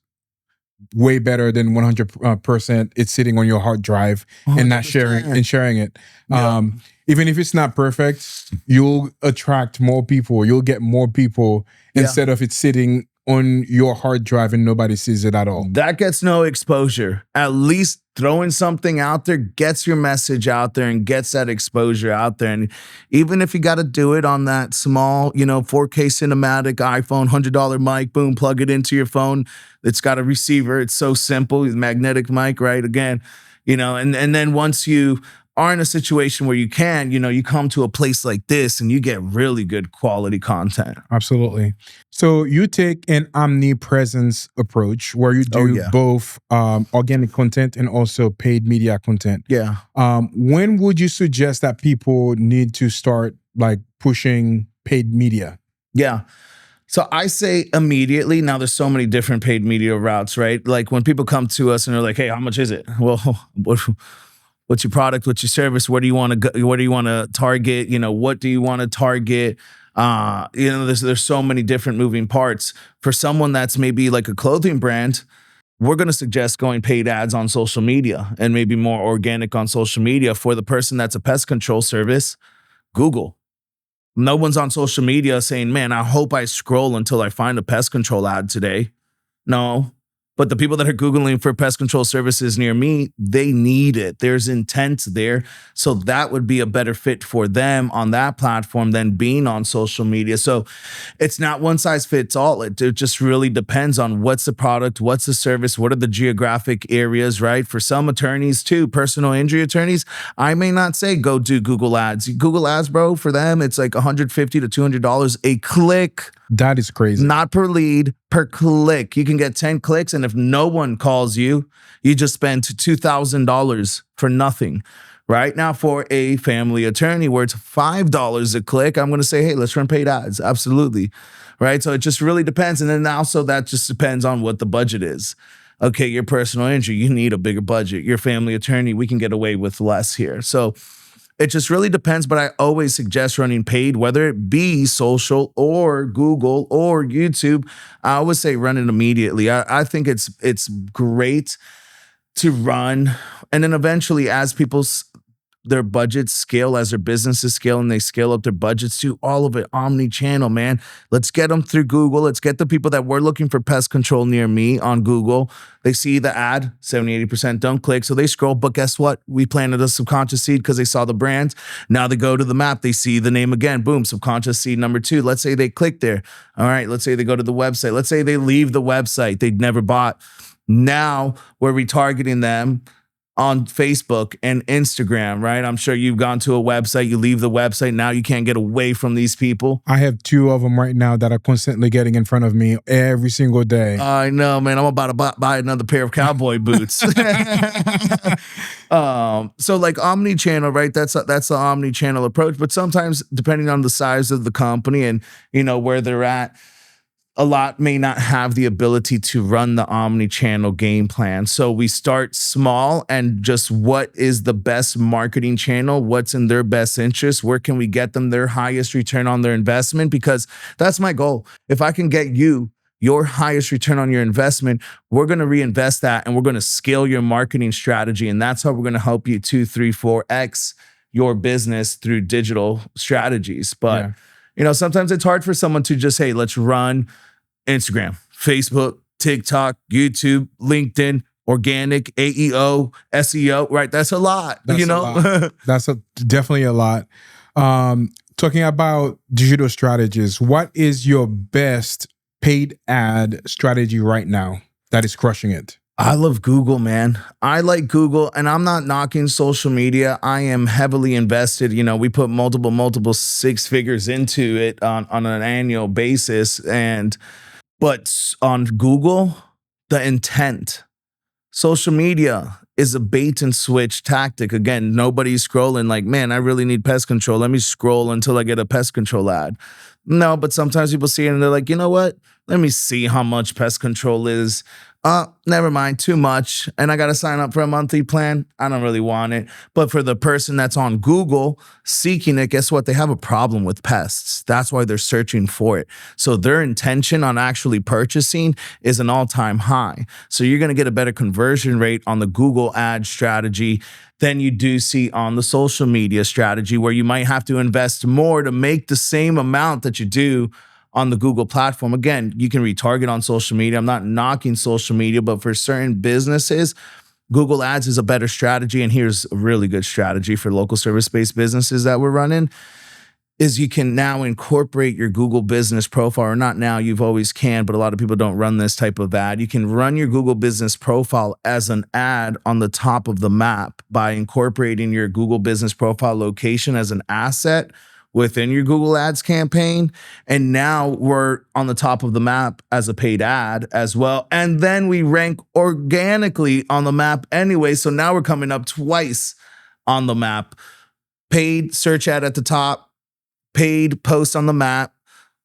way better than 100% it's sitting on your hard drive and not sharing it. Yeah. Even if it's not perfect, you'll attract more people. You'll get more people instead of it sitting on your hard drive and nobody sees it at all. That gets no exposure. At least throwing something out there gets your message out there and gets that exposure out there. And even if you got to do it on that small, 4K cinematic iPhone, $100 mic, boom, plug it into your phone. It's got a receiver. It's so simple. Magnetic mic, right? Again, and then once you are in a situation where you can, you come to a place like this and you get really good quality content. Absolutely. So you take an omnipresence approach where you do both organic content and also paid media content. Yeah. When would you suggest that people need to start like pushing paid media? Yeah. So I say immediately. Now there's so many different paid media routes, right? Like when people come to us and they're like, hey, how much is it? Well, what's your product? What's your service? Where do you want to go? What do you want to target? What do you want to target? There's so many different moving parts. For someone that's maybe like a clothing brand, we're going to suggest going paid ads on social media and maybe more organic on social media. For the person that's a pest control service, Google. No one's on social media saying, man, I hope I scroll until I find a pest control ad today. No. But the people that are Googling for pest control services near me, they need it. There's intent there. So that would be a better fit for them on that platform than being on social media. So it's not one size fits all. It just really depends on what's the product, what's the service, what are the geographic areas, right? For some attorneys too, personal injury attorneys, I may not say go do Google ads. Google ads, bro, for them, it's like $150 to $200 a click. That is crazy. Not per lead, per click. You can get 10 clicks, and if no one calls you, you just spend $2,000 for nothing. Right now, for a family attorney where it's $5 a click, I'm going to say, hey, let's run paid ads. Absolutely. Right. So it just really depends. And then also that just depends on what the budget is. Okay, your personal injury, you need a bigger budget. Your family attorney, we can get away with less here. So it just really depends, but I always suggest running paid, whether it be social or Google or YouTube. I always say run it immediately. I think it's great to run, and then eventually as their budgets scale, as their businesses scale and they scale up their budgets to all of it omni-channel, man. Let's get them through Google. Let's get the people that were looking for pest control near me on Google. They see the ad, 70, 80% don't click. So they scroll, but guess what? We planted a subconscious seed because they saw the brand. Now they go to the map, they see the name again, boom, subconscious seed number 2. Let's say they click there. All right, let's say they go to the website. Let's say they leave the website. They'd never bought. Now we're retargeting them on Facebook and Instagram, right? I'm sure you've gone to a website, you leave the website, now you can't get away from these people. I have 2 of them right now that are constantly getting in front of me every single day. I know, man. I'm about to buy another pair of cowboy boots. So like omni-channel, right? That's the omni-channel approach. But sometimes depending on the size of the company and where they're at, a lot may not have the ability to run the omni-channel game plan. So we start small and just what is the best marketing channel? What's in their best interest? Where can we get them their highest return on their investment? Because that's my goal. If I can get you your highest return on your investment, we're going to reinvest that and we're going to scale your marketing strategy. And that's how we're going to help you 2, 3, 4x your business through digital strategies. But sometimes it's hard for someone to just, hey, let's run Instagram, Facebook, TikTok, YouTube, LinkedIn, organic, AEO, SEO, right? That's a lot, That's a lot. That's definitely a lot. Talking about digital strategies, what is your best paid ad strategy right now that is crushing it? I love Google, man. I like Google, and I'm not knocking social media. I am heavily invested. We put multiple six figures into it on an annual basis. But on Google, the intent, social media is a bait and switch tactic. Again, nobody's scrolling like, man, I really need pest control. Let me scroll until I get a pest control ad. No, but sometimes people see it and they're like, you know what? Let me see how much pest control is. Never mind, too much. And I got to sign up for a monthly plan. I don't really want it. But for the person that's on Google seeking it, guess what? They have a problem with pests. That's why they're searching for it. So their intention on actually purchasing is an all-time high. So you're going to get a better conversion rate on the Google ad strategy than you do see on the social media strategy, where you might have to invest more to make the same amount that you do on the Google platform. Again, you can retarget on social media. I'm not knocking social media, but for certain businesses, Google Ads is a better strategy. And here's a really good strategy for local service-based businesses that we're running, is you can now incorporate your Google business profile, or not now, you've always can, but a lot of people don't run this type of ad. You can run your Google business profile as an ad on the top of the map by incorporating your Google business profile location as an asset within your Google Ads campaign. And now we're on the top of the map as a paid ad as well. And then we rank organically on the map anyway. So now we're coming up twice on the map. Paid search ad at the top, paid post on the map,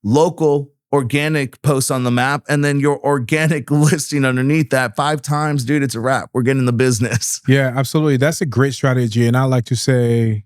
local organic post on the map, and then your organic listing underneath that 5 times. Dude, it's a wrap. We're getting the business. Yeah, absolutely. That's a great strategy. And I like to say,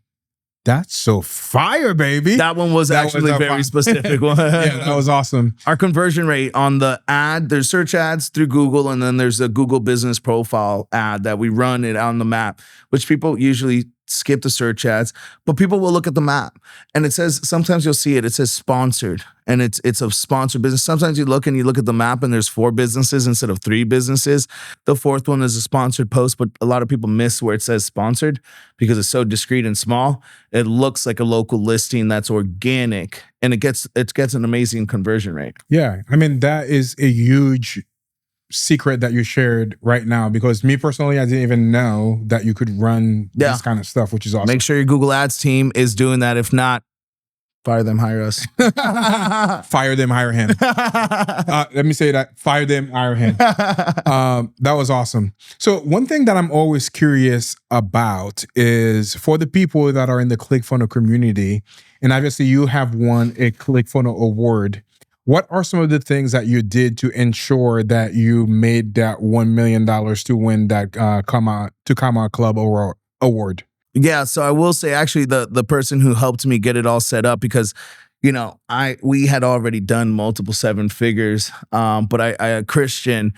that's so fire, baby. That one was actually a very specific one. Yeah, that was awesome. Our conversion rate on the ad, there's search ads through Google, and then there's a Google business profile ad that we run it on the map, which people usually skip the search ads, but people will look at the map and it says, sometimes you'll see it says sponsored, and it's a sponsored business. Sometimes you look at the map and there's 4 businesses instead of 3 businesses. The 4th one is a sponsored post, but a lot of people miss where it says sponsored because it's so discreet and small. It looks like a local listing that's organic, and it gets an amazing conversion rate. Yeah, I mean, that is a huge secret that you shared right now, because me personally, I didn't even know that you could run this kind of stuff, which is awesome. Make sure your Google Ads team is doing that. If not, fire them, hire us. Fire them, hire him. Let me say that. Fire them, hire him. That was awesome. So one thing that I'm always curious about is for the people that are in the ClickFunnels community, and obviously you have won a ClickFunnels award. What are some of the things that you did to ensure that you made that $1 million to win that Comma Club award? Yeah, so I will say actually the person who helped me get it all set up, because we had already done multiple 7 figures, but I Christian,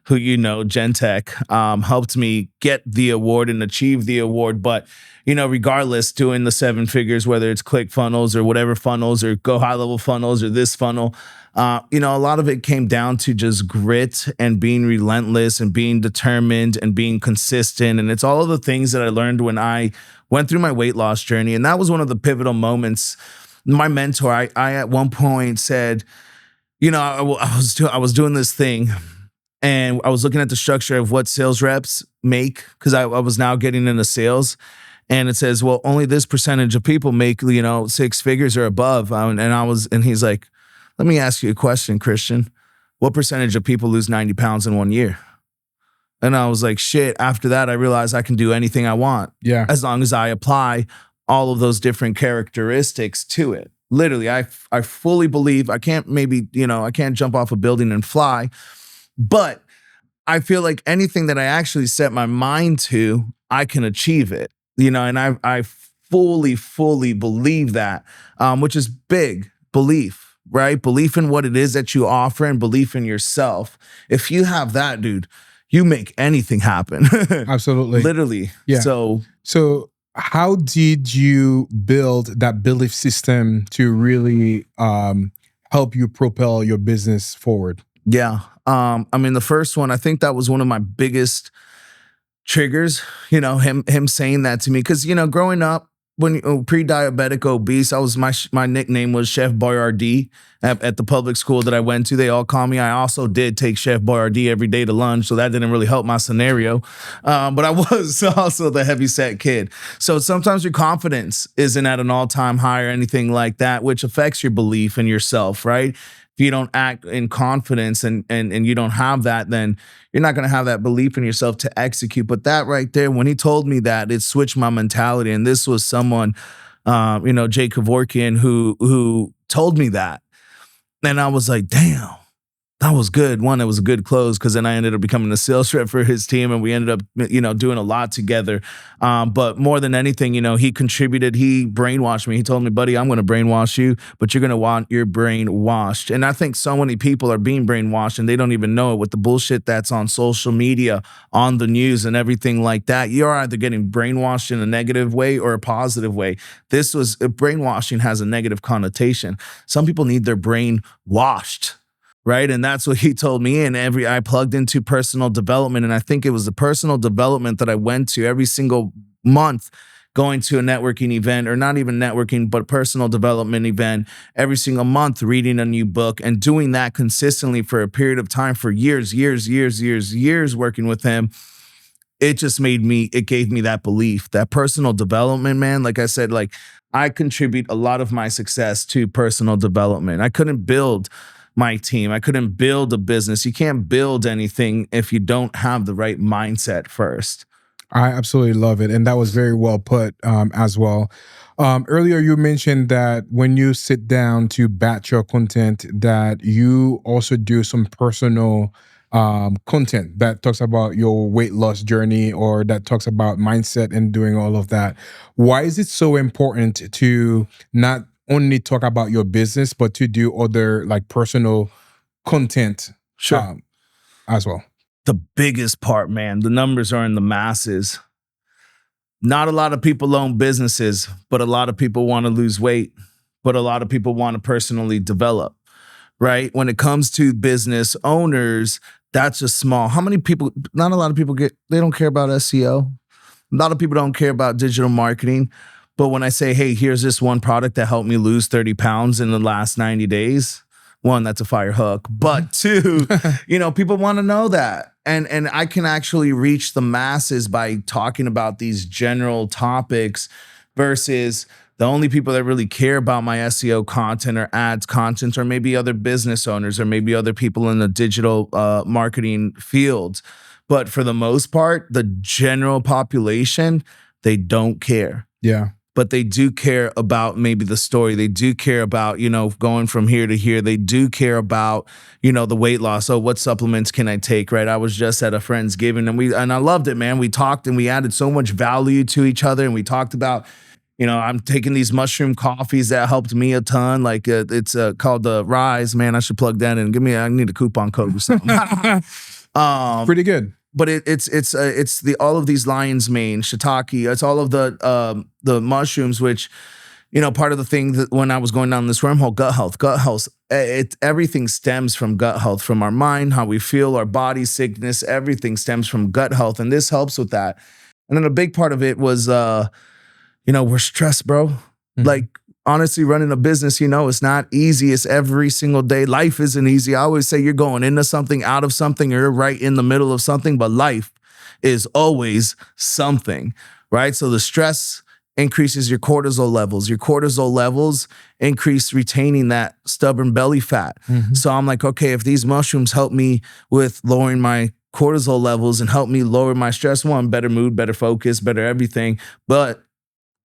who Gentech, helped me get the award and achieve the award. But regardless, doing the 7 figures, whether it's ClickFunnels or whatever funnels or Go High Level funnels or this funnel, a lot of it came down to just grit and being relentless and being determined and being consistent. And it's all of the things that I learned when I went through my weight loss journey. And that was one of the pivotal moments. My mentor, I at one point said, I was doing this thing, and I was looking at the structure of what sales reps make, because I was now getting into sales. And it says, well, only this percentage of people make, 6 figures or above. And he's like, let me ask you a question, Christian. What percentage of people lose 90 pounds in 1 year? And I was like, shit. After that, I realized I can do anything I want. Yeah. As long as I apply all of those different characteristics to it. Literally, I fully believe I can't I can't jump off a building and fly, but I feel like anything that I actually set my mind to, I can achieve it. And I fully believe that, which is big belief. Right? Belief in what it is that you offer and belief in yourself. If you have that, dude, you make anything happen. Absolutely. Literally. Yeah. So how did you build that belief system to really help you propel your business forward? Yeah. The first one, I think that was one of my biggest triggers, him saying that to me. Because, growing up, pre-diabetic obese. I was my nickname was Chef Boyardee at the public school that I went to. They all call me. I also did take Chef Boyardee every day to lunch, so that didn't really help my scenario. But I was also the heavyset kid. So sometimes your confidence isn't at an all-time high or anything like that, which affects your belief in yourself, right? If you don't act in confidence and you don't have that, then you're not going to have that belief in yourself to execute. But that right there, when he told me that, it switched my mentality. And this was someone, Jay Kevorkian, who told me that. And I was like, damn, that was good. One, it was a good close because then I ended up becoming a sales rep for his team and we ended up, doing a lot together. But more than anything, he contributed. He brainwashed me. He told me, buddy, I'm going to brainwash you, but you're going to want your brain washed. And I think so many people are being brainwashed and they don't even know it with the bullshit that's on social media, on the news and everything like that. You're either getting brainwashed in a negative way or a positive way. Brainwashing has a negative connotation. Some people need their brain washed. Right. And that's what he told me. And I plugged into personal development. And I think it was the personal development that I went to every single month, going to a networking event, or not even networking, but personal development event every single month, reading a new book and doing that consistently for a period of time for years, working with him. It just it gave me that belief, that personal development, man. Like I said, I contribute a lot of my success to personal development. I couldn't build my team. I couldn't build a business. You can't build anything if you don't have the right mindset first. I absolutely love it. And that was very well put as well. Earlier, you mentioned that when you sit down to batch your content, that you also do some personal content that talks about your weight loss journey or that talks about mindset and doing all of that. Why is it so important to not only talk about your business, but to do other personal content as well? The biggest part, man, the numbers are in the masses. Not a lot of people own businesses, but a lot of people want to lose weight, but a lot of people want to personally develop, right? When it comes to business owners, that's just small. How many people, not a lot of people they don't care about SEO. A lot of people don't care about digital marketing. But when I say, hey, here's this one product that helped me lose 30 pounds in the last 90 days, one, that's a fire hook. But two, people want to know that. And I can actually reach the masses by talking about these general topics versus the only people that really care about my SEO content or ads content or maybe other business owners or maybe other people in the digital marketing field. But for the most part, the general population, they don't care. Yeah. But they do care about maybe the story. They do care about, going from here to here. They do care about, the weight loss. Oh, what supplements can I take, right? I was just at a Friendsgiving and I loved it, man. We talked and we added so much value to each other. And we talked about, I'm taking these mushroom coffees that helped me a ton. It's called the Rise, man. I should plug that in. I need a coupon code or something. Pretty good. But it's all of these lion's mane, shiitake. It's all of the mushrooms, which, part of the thing that when I was going down this wormhole, gut health, everything stems from gut health, from our mind, how we feel, our body, sickness, everything stems from gut health. And this helps with that. And then a big part of it was, we're stressed, bro. Mm-hmm. Honestly, running a business, it's not easy. It's every single day. Life isn't easy. I always say you're going into something, out of something, or you're right in the middle of something, but life is always something, right? So the stress increases your cortisol levels. Your cortisol levels increase retaining that stubborn belly fat. Mm-hmm. So I'm like, okay, if these mushrooms help me with lowering my cortisol levels and help me lower my stress, better mood, better focus, better everything, but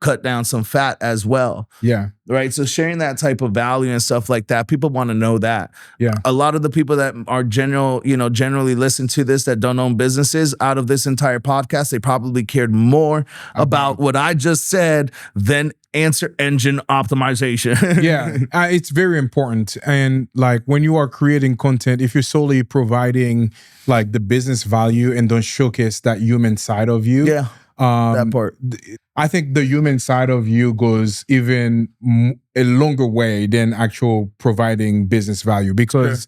cut down some fat as well. Yeah. Right. So sharing that type of value and stuff like that, people want to know that. Yeah. A lot of the people that are generally listen to this that don't own businesses, out of this entire podcast, they probably cared more about what I just said than answer engine optimization. Yeah. It's very important. And when you are creating content, if you're solely providing the business value and don't showcase that human side of you. Yeah. That part. I think the human side of you goes even a longer way than actual providing business value because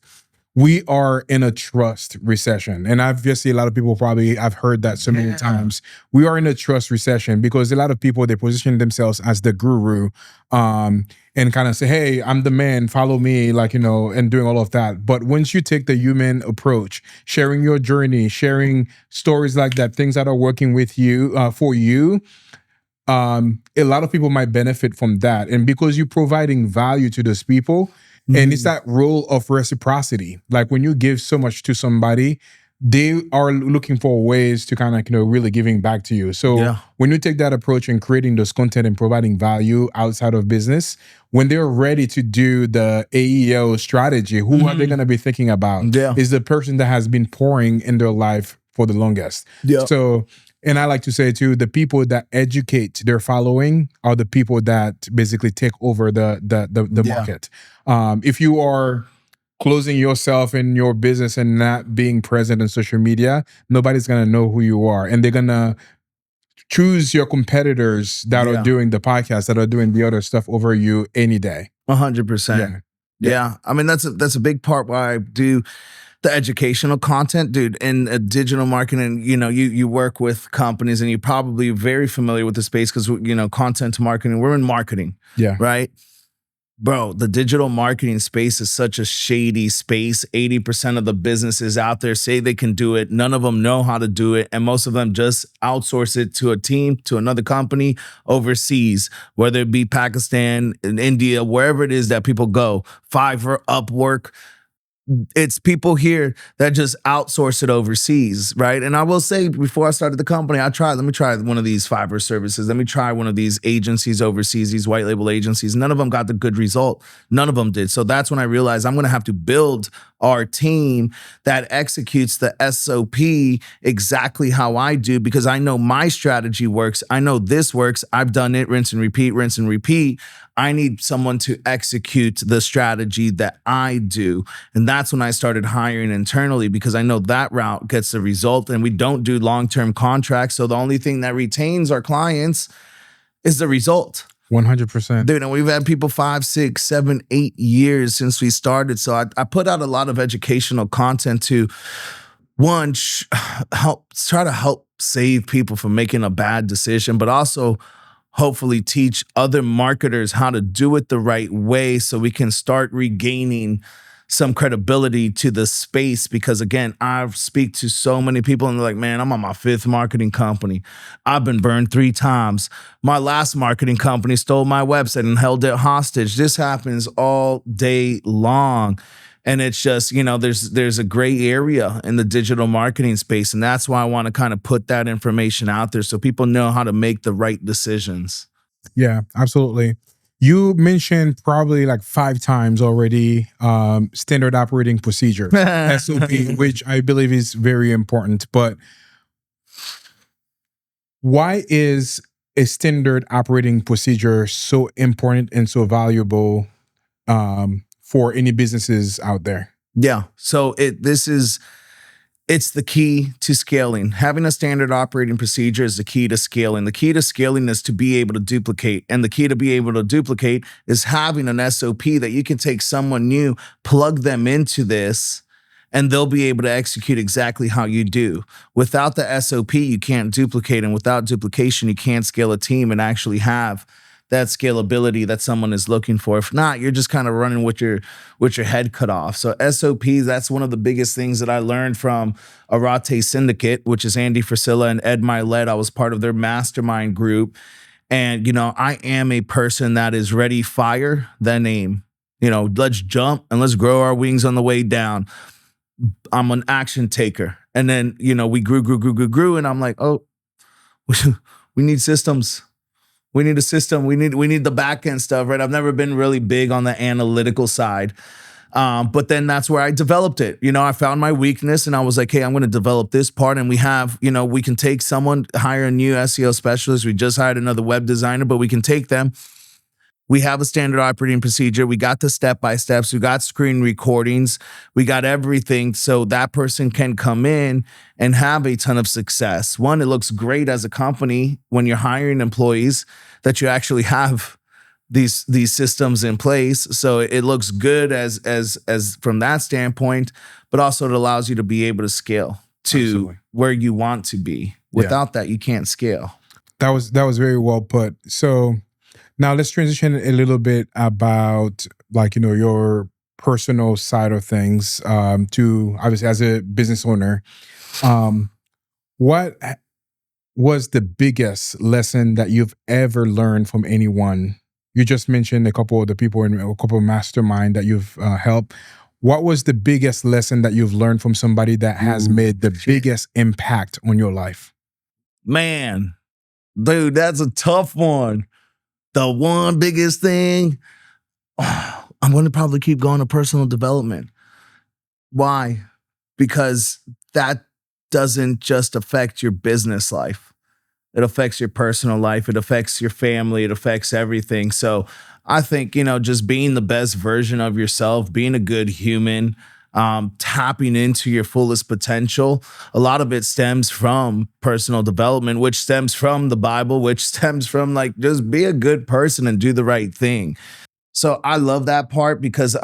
we are in a trust recession. And obviously a lot of people probably have heard that so many times. We are in a trust recession because a lot of people, they position themselves as the guru, and kind of say, hey, I'm the man, follow me, like, and doing all of that. But once you take the human approach, sharing your journey, sharing stories like that, things that are working with you, for you, a lot of people might benefit from that. And because you're providing value to those people, and it's that role of reciprocity. Like when you give so much to somebody, they are looking for ways to kind of, really giving back to you. So when you take that approach and creating those content and providing value outside of business, when they're ready to do the AEO strategy, who are they going to be thinking about? Is the person that has been pouring in their life for the longest. So, and I like to say too, the people that educate their following are the people that basically take over the market. If you are closing yourself in your business and not being present on social media, nobody's gonna know who you are, and they're gonna choose your competitors that are doing the podcast, that are doing the other stuff over you any day. 100%. Yeah. I mean, that's a big part why I do the educational content, dude. In digital marketing, you work with companies and you're probably very familiar with the space because, content marketing, we're in marketing, right? Bro, the digital marketing space is such a shady space. 80% of the businesses out there say they can do it. None of them know how to do it. And most of them just outsource it to a team, to another company overseas, whether it be Pakistan, in India, wherever it is that people go, Fiverr, Upwork. It's people here that just outsource it overseas, right? And I will say, before I started the company, let me try one of these Fiverr services. Let me try one of these agencies overseas, these white label agencies. None of them got the good result. None of them did. So that's when I realized I'm going to have to build our team that executes the SOP exactly how I do, because I know my strategy works. I know this works. I've done it, rinse and repeat, rinse and repeat. I need someone to execute the strategy that I do. And that's when I started hiring internally, because I know that route gets the result, and we don't do long-term contracts. So the only thing that retains our clients is the result. 100%. Dude, and we've had people 5, 6, 7, 8 years since we started. So I put out a lot of educational content to, one, try to help save people from making a bad decision, but also hopefully teach other marketers how to do it the right way so we can start regaining some credibility to the space. Because again, I speak to so many people and they're like, man, I'm on my 5th marketing company. I've been burned 3 times. My last marketing company stole my website and held it hostage. This happens all day long. And it's just, there's a gray area in the digital marketing space. And that's why I want to kind of put that information out there so people know how to make the right decisions. Yeah, absolutely. You mentioned probably like 5 times already standard operating procedure, SOP, which I believe is very important. But why is a standard operating procedure so important and so valuable for any businesses out there? Yeah. So it's the key to scaling. Having a standard operating procedure is the key to scaling. The key to scaling is to be able to duplicate. And the key to be able to duplicate is having an SOP that you can take someone new, plug them into this, and they'll be able to execute exactly how you do. Without the SOP, you can't duplicate. And without duplication, you can't scale a team and actually have that scalability that someone is looking for. If not, you're just kind of running with your head cut off. So SOPs, that's one of the biggest things that I learned from Arate Syndicate, which is Andy Frisilla and Ed Milet. I was part of their mastermind group. And, I am a person that is ready, fire, then aim. Let's jump and let's grow our wings on the way down. I'm an action taker. And then, we grew. And I'm like, oh, we need systems. We need a system. We need the back end stuff, right? I've never been really big on the analytical side. But then that's where I developed it. I found my weakness and I was like, hey, I'm going to develop this part. And we have, we can take someone, hire a new SEO specialist. We just hired another web designer, but we can take them. We have a standard operating procedure. We got the step-by-steps. We got screen recordings. We got everything so that person can come in and have a ton of success. One, it looks great as a company when you're hiring employees that you actually have these systems in place, so it looks good as from that standpoint, but also it allows you to be able to scale to Absolutely. where you want to be. Without that, you can't scale. That was very well put. So now let's transition a little bit about, like, your personal side of things, to obviously as a business owner. What was the biggest lesson that you've ever learned from anyone? You just mentioned a couple of the people in a couple of mastermind that you've helped. What was the biggest lesson that you've learned from somebody that has made the biggest impact on your life? Man, dude, that's a tough one. The one biggest thing, I'm going to probably keep going to personal development. Why? Because that doesn't just affect your business life. It affects your personal life. It affects your family. It affects everything. So I think, just being the best version of yourself, being a good human, tapping into your fullest potential. A lot of it stems from personal development, which stems from the Bible, which stems from just be a good person and do the right thing. So I love that part because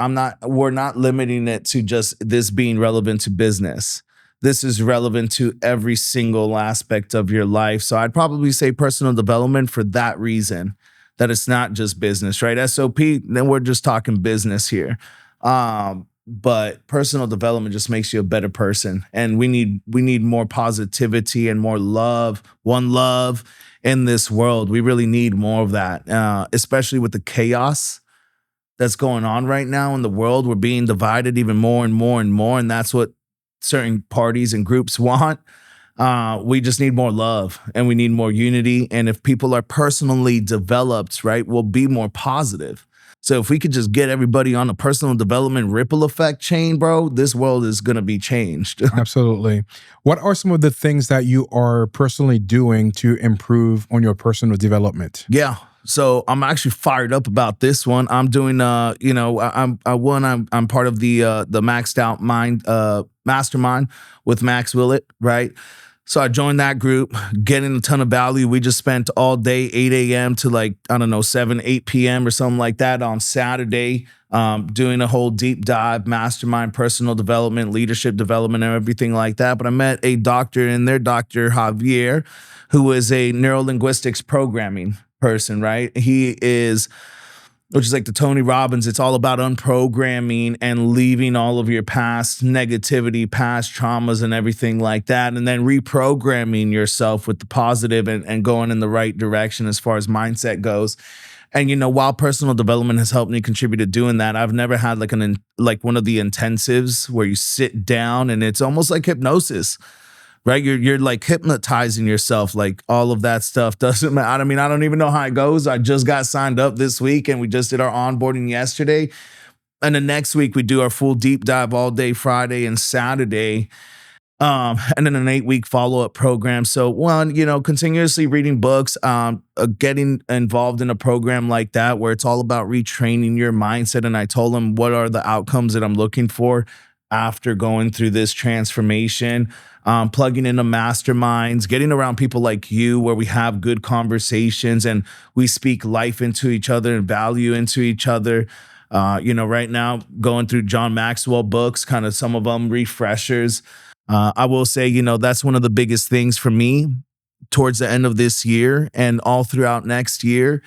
we're not limiting it to just this being relevant to business. This is relevant to every single aspect of your life. So I'd probably say personal development for that reason, that it's not just business, right? SOP, then we're just talking business here. But personal development just makes you a better person. And we need more positivity and more love, one love in this world. We really need more of that, especially with the chaos that's going on right now in the world. We're being divided even more and more and more. And that's what certain parties and groups want. We just need more love and we need more unity. And if people are personally developed, right, we'll be more positive. So if we could just get everybody on a personal development ripple effect chain, bro, this world is going to be changed. Absolutely. What are some of the things that you are personally doing to improve on your personal development? Yeah. So I'm actually fired up about this one. I'm doing, I'm part of the Maxed Out Mind Mastermind with Max Willett, right? So I joined that group, getting a ton of value. We just spent all day, 8 a.m. to 7, 8 p.m. or something like that on Saturday, doing a whole deep dive, mastermind, personal development, leadership development, and everything like that. But I met a doctor in there, Dr. Javier, who is a neurolinguistics programming person, right? He is, which is like the Tony Robbins. It's all about unprogramming and leaving all of your past negativity, past traumas and everything like that, and then reprogramming yourself with the positive and going in the right direction as far as mindset goes. And, while personal development has helped me contribute to doing that, I've never had one of the intensives where you sit down and it's almost like hypnosis. Right? You're like hypnotizing yourself, like all of that stuff doesn't matter. I mean, I don't even know how it goes. I just got signed up this week and we just did our onboarding yesterday. And the next week we do our full deep dive all day Friday and Saturday. And then an 8-week follow-up program. So continuously reading books, getting involved in a program like that where it's all about retraining your mindset. And I told them what are the outcomes that I'm looking for after going through this transformation. Plugging into masterminds, getting around people like you where we have good conversations and we speak life into each other and value into each other. Right now going through John Maxwell books, kind of some of them refreshers. I will say, that's one of the biggest things for me towards the end of this year and all throughout next year.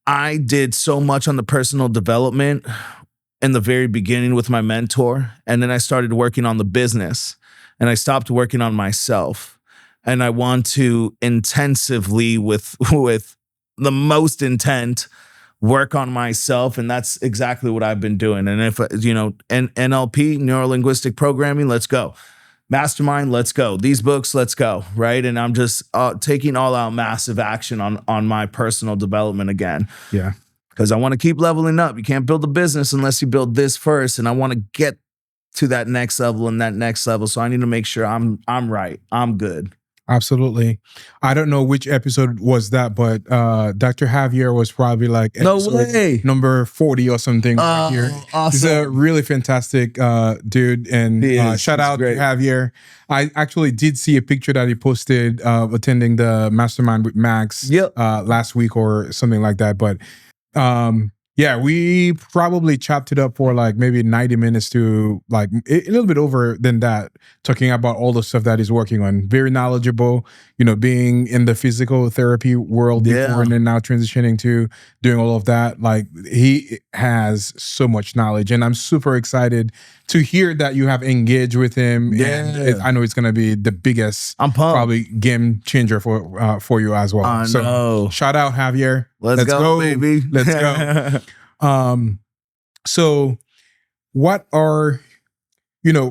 I did so much on the personal development in the very beginning with my mentor. And then I started working on the business. And I stopped working on myself. And I want to intensively, with the most intent, work on myself. And that's exactly what I've been doing. And if, NLP, neuro-linguistic programming, let's go. Mastermind, let's go. These books, let's go, right? And I'm just taking all out massive action on my personal development again. Yeah. Because I want to keep leveling up. You can't build a business unless you build this first. And I want to get to that next level and that next level. So I need to make sure I'm right. I'm good. Absolutely. I don't know which episode was that, but Dr. Javier was probably like number 40 or something right here. Awesome. He's a really fantastic dude. And shout out to Javier. I actually did see a picture that he posted attending the mastermind with Max last week or something like that. But Yeah, we probably chopped it up for like maybe 90 minutes to like a little bit over than that, talking about all the stuff that he's working on. Very knowledgeable, being in the physical therapy world before and then now transitioning to doing all of that. Like he has so much knowledge, and I'm super excited to hear that you have engaged with him. And I know it's going to be the biggest, I'm pumped. Probably game changer for you as well. So shout out Javier. Let's go, baby. Let's go. So what are,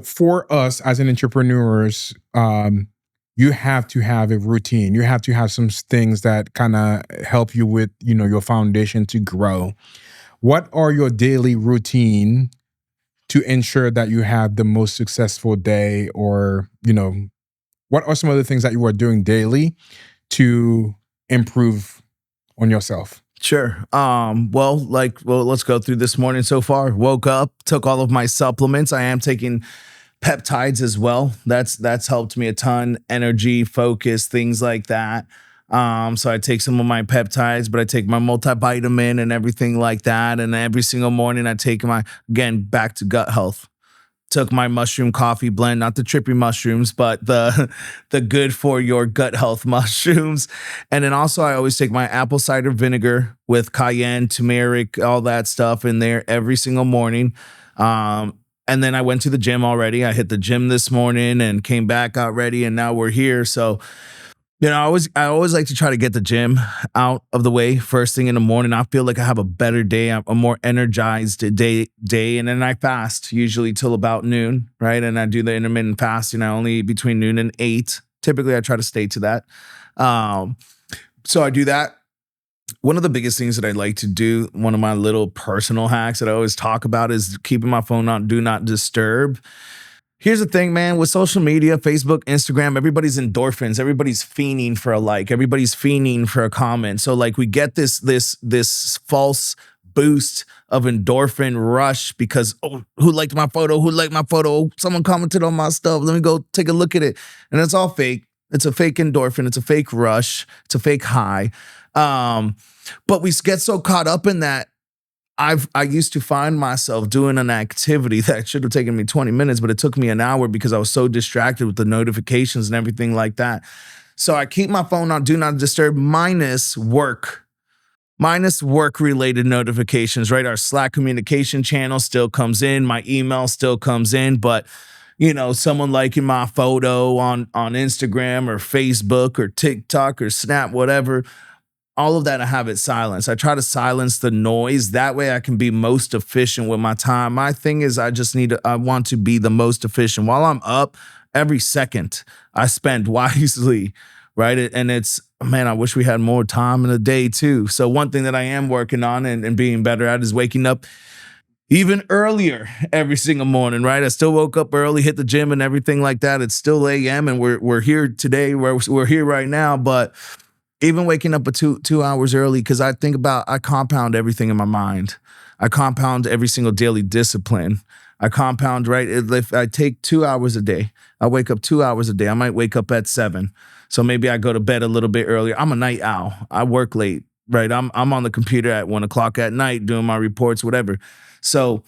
for us as an entrepreneurs, you have to have a routine. You have to have some things that kind of help you with, your foundation to grow. What are your daily routine to ensure that you have the most successful day? Or, what are some other things that you are doing daily to improve on yourself? Sure. Let's go through this morning so far. Woke up, took all of my supplements. I am taking peptides as well. That's helped me a ton. Energy, focus, things like that. So I take some of my peptides, but I take my multivitamin and everything like that. And every single morning I take back to gut health. Took my mushroom coffee blend, not the trippy mushrooms, but the good for your gut health mushrooms. And then also I always take my apple cider vinegar with cayenne, turmeric, all that stuff in there every single morning. And then I went to the gym already. I hit the gym this morning and came back out ready, and now we're here. So I always like to try to get the gym out of the way first thing in the morning. I feel like I have a better day, a more energized day, and then I fast usually till about noon, right? And I do the intermittent fasting. I only eat between noon and 8. Typically, I try to stay to that. So I do that. One of the biggest things that I like to do, one of my little personal hacks that I always talk about, is keeping my phone on do not disturb. Here's the thing, man, with social media, Facebook, Instagram, everybody's endorphins. Everybody's fiending for a like. Everybody's fiending for a comment. So like we get this false boost of endorphin rush because, who liked my photo? Who liked my photo? Someone commented on my stuff. Let me go take a look at it. And it's all fake. It's a fake endorphin. It's a fake rush. It's a fake high. But we get so caught up in that. I used to find myself doing an activity that should have taken me 20 minutes, but it took me an hour because I was so distracted with the notifications and everything like that. So I keep my phone on do not disturb minus work-related notifications, right? Our Slack communication channel still comes in. My email still comes in, but someone liking my photo on Instagram or Facebook or TikTok or Snap, whatever, all of that, I have it silenced. I try to silence the noise. That way I can be most efficient with my time. My thing is I want to be the most efficient. While I'm up, every second I spend wisely, right? And I wish we had more time in the day too. So one thing that I am working on and being better at is waking up even earlier every single morning, right? I still woke up early, hit the gym and everything like that. It's still a.m. and we're here today, we're here right now, but even waking up 2 hours early, because I compound everything in my mind. I compound every single daily discipline. I compound, right? If I take 2 hours a day, I wake up 2 hours a day. I might wake up at 7. So maybe I go to bed a little bit earlier. I'm a night owl. I work late, right? I'm on the computer at 1:00 at night doing my reports, whatever. So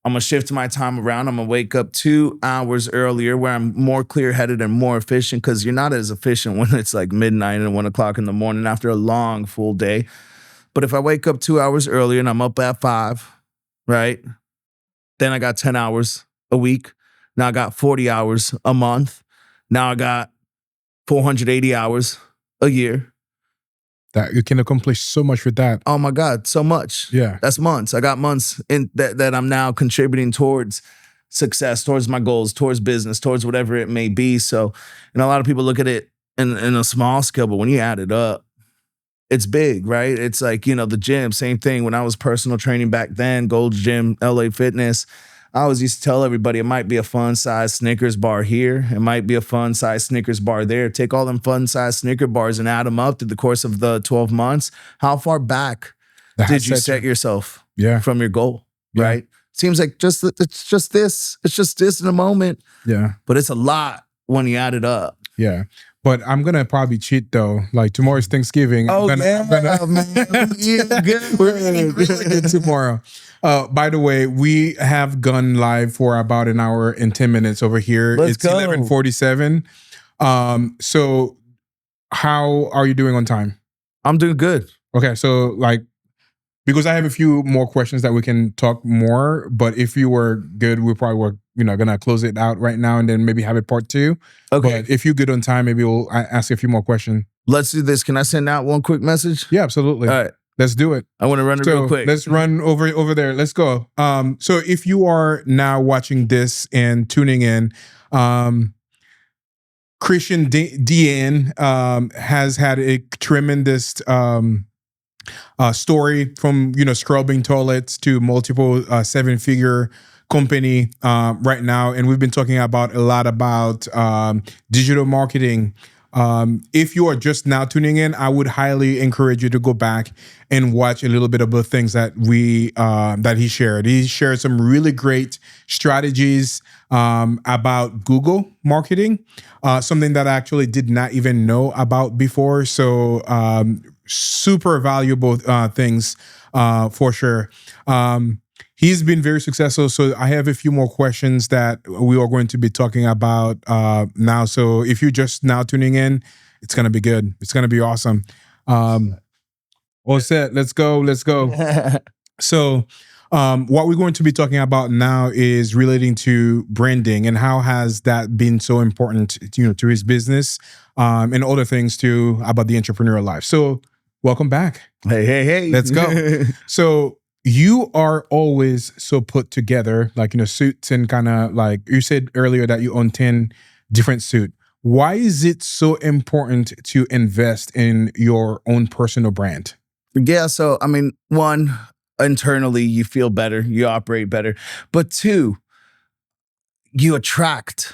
I'm going to shift my time around. I'm going to wake up 2 hours earlier where I'm more clear-headed and more efficient, because you're not as efficient when it's like midnight and 1:00 in the morning after a long, full day. But if I wake up 2 hours earlier and I'm up at 5, right? Then I got 10 hours a week. Now I got 40 hours a month. Now I got 480 hours a year. That you can accomplish so much with that. Oh my God, so much. Yeah. That's months. I got months in that I'm now contributing towards success, towards my goals, towards business, towards whatever it may be. So, a lot of people look at it in a small scale, but when you add it up, it's big, right? It's like, the gym, same thing. When I was personal training back then, Gold's Gym, LA Fitness, I always used to tell everybody it might be a fun size Snickers bar here. It might be a fun size Snickers bar there. Take all them fun size Snicker bars and add them up through the course of the 12 months. How far back did you set yourself from your goal, right? Seems like it's just this in a moment. Yeah. But it's a lot when you add it up. Yeah. But I'm gonna probably cheat though. Like tomorrow's Thanksgiving. Oh, I'm gonna, man. Yeah, good. We're eating really good tomorrow. By the way, we have gone live for about an hour and 10 minutes over here. Let's It's go. 11:47. So how are you doing on time? I'm doing good. Okay, so like, because I have a few more questions that we can talk more, but if you were good, we probably were, gonna close it out right now and then maybe have a part two. Okay. But if you're good on time, maybe we'll ask a few more questions. Let's do this. Can I send out one quick message? Yeah, absolutely. All right. Let's do it. I want to run it real quick. Let's run over there. Let's go. So if you are now watching this and tuning in, Christian Dean has had a tremendous story from scrubbing toilets to multiple seven-figure company right now, and we've been talking about a lot about digital marketing. If you are just now tuning in, I would highly encourage you to go back and watch a little bit of the things that that he shared. He shared some really great strategies about Google marketing, something that I actually did not even know about before. So super valuable things for sure. He's been very successful. So I have a few more questions that we are going to be talking about now. So if you're just now tuning in, it's going to be good. It's going to be awesome. All set. Let's go. Let's go. So what we're going to be talking about now is relating to branding and how has that been so important, to his business and other things too about the entrepreneurial life. So welcome back. Hey. Let's go. So you are always so put together, like, suits and kind of like you said earlier that you own 10 different suits. Why is it so important to invest in your own personal brand? Yeah. So, I mean, one, internally, you feel better, you operate better. But two, you attract,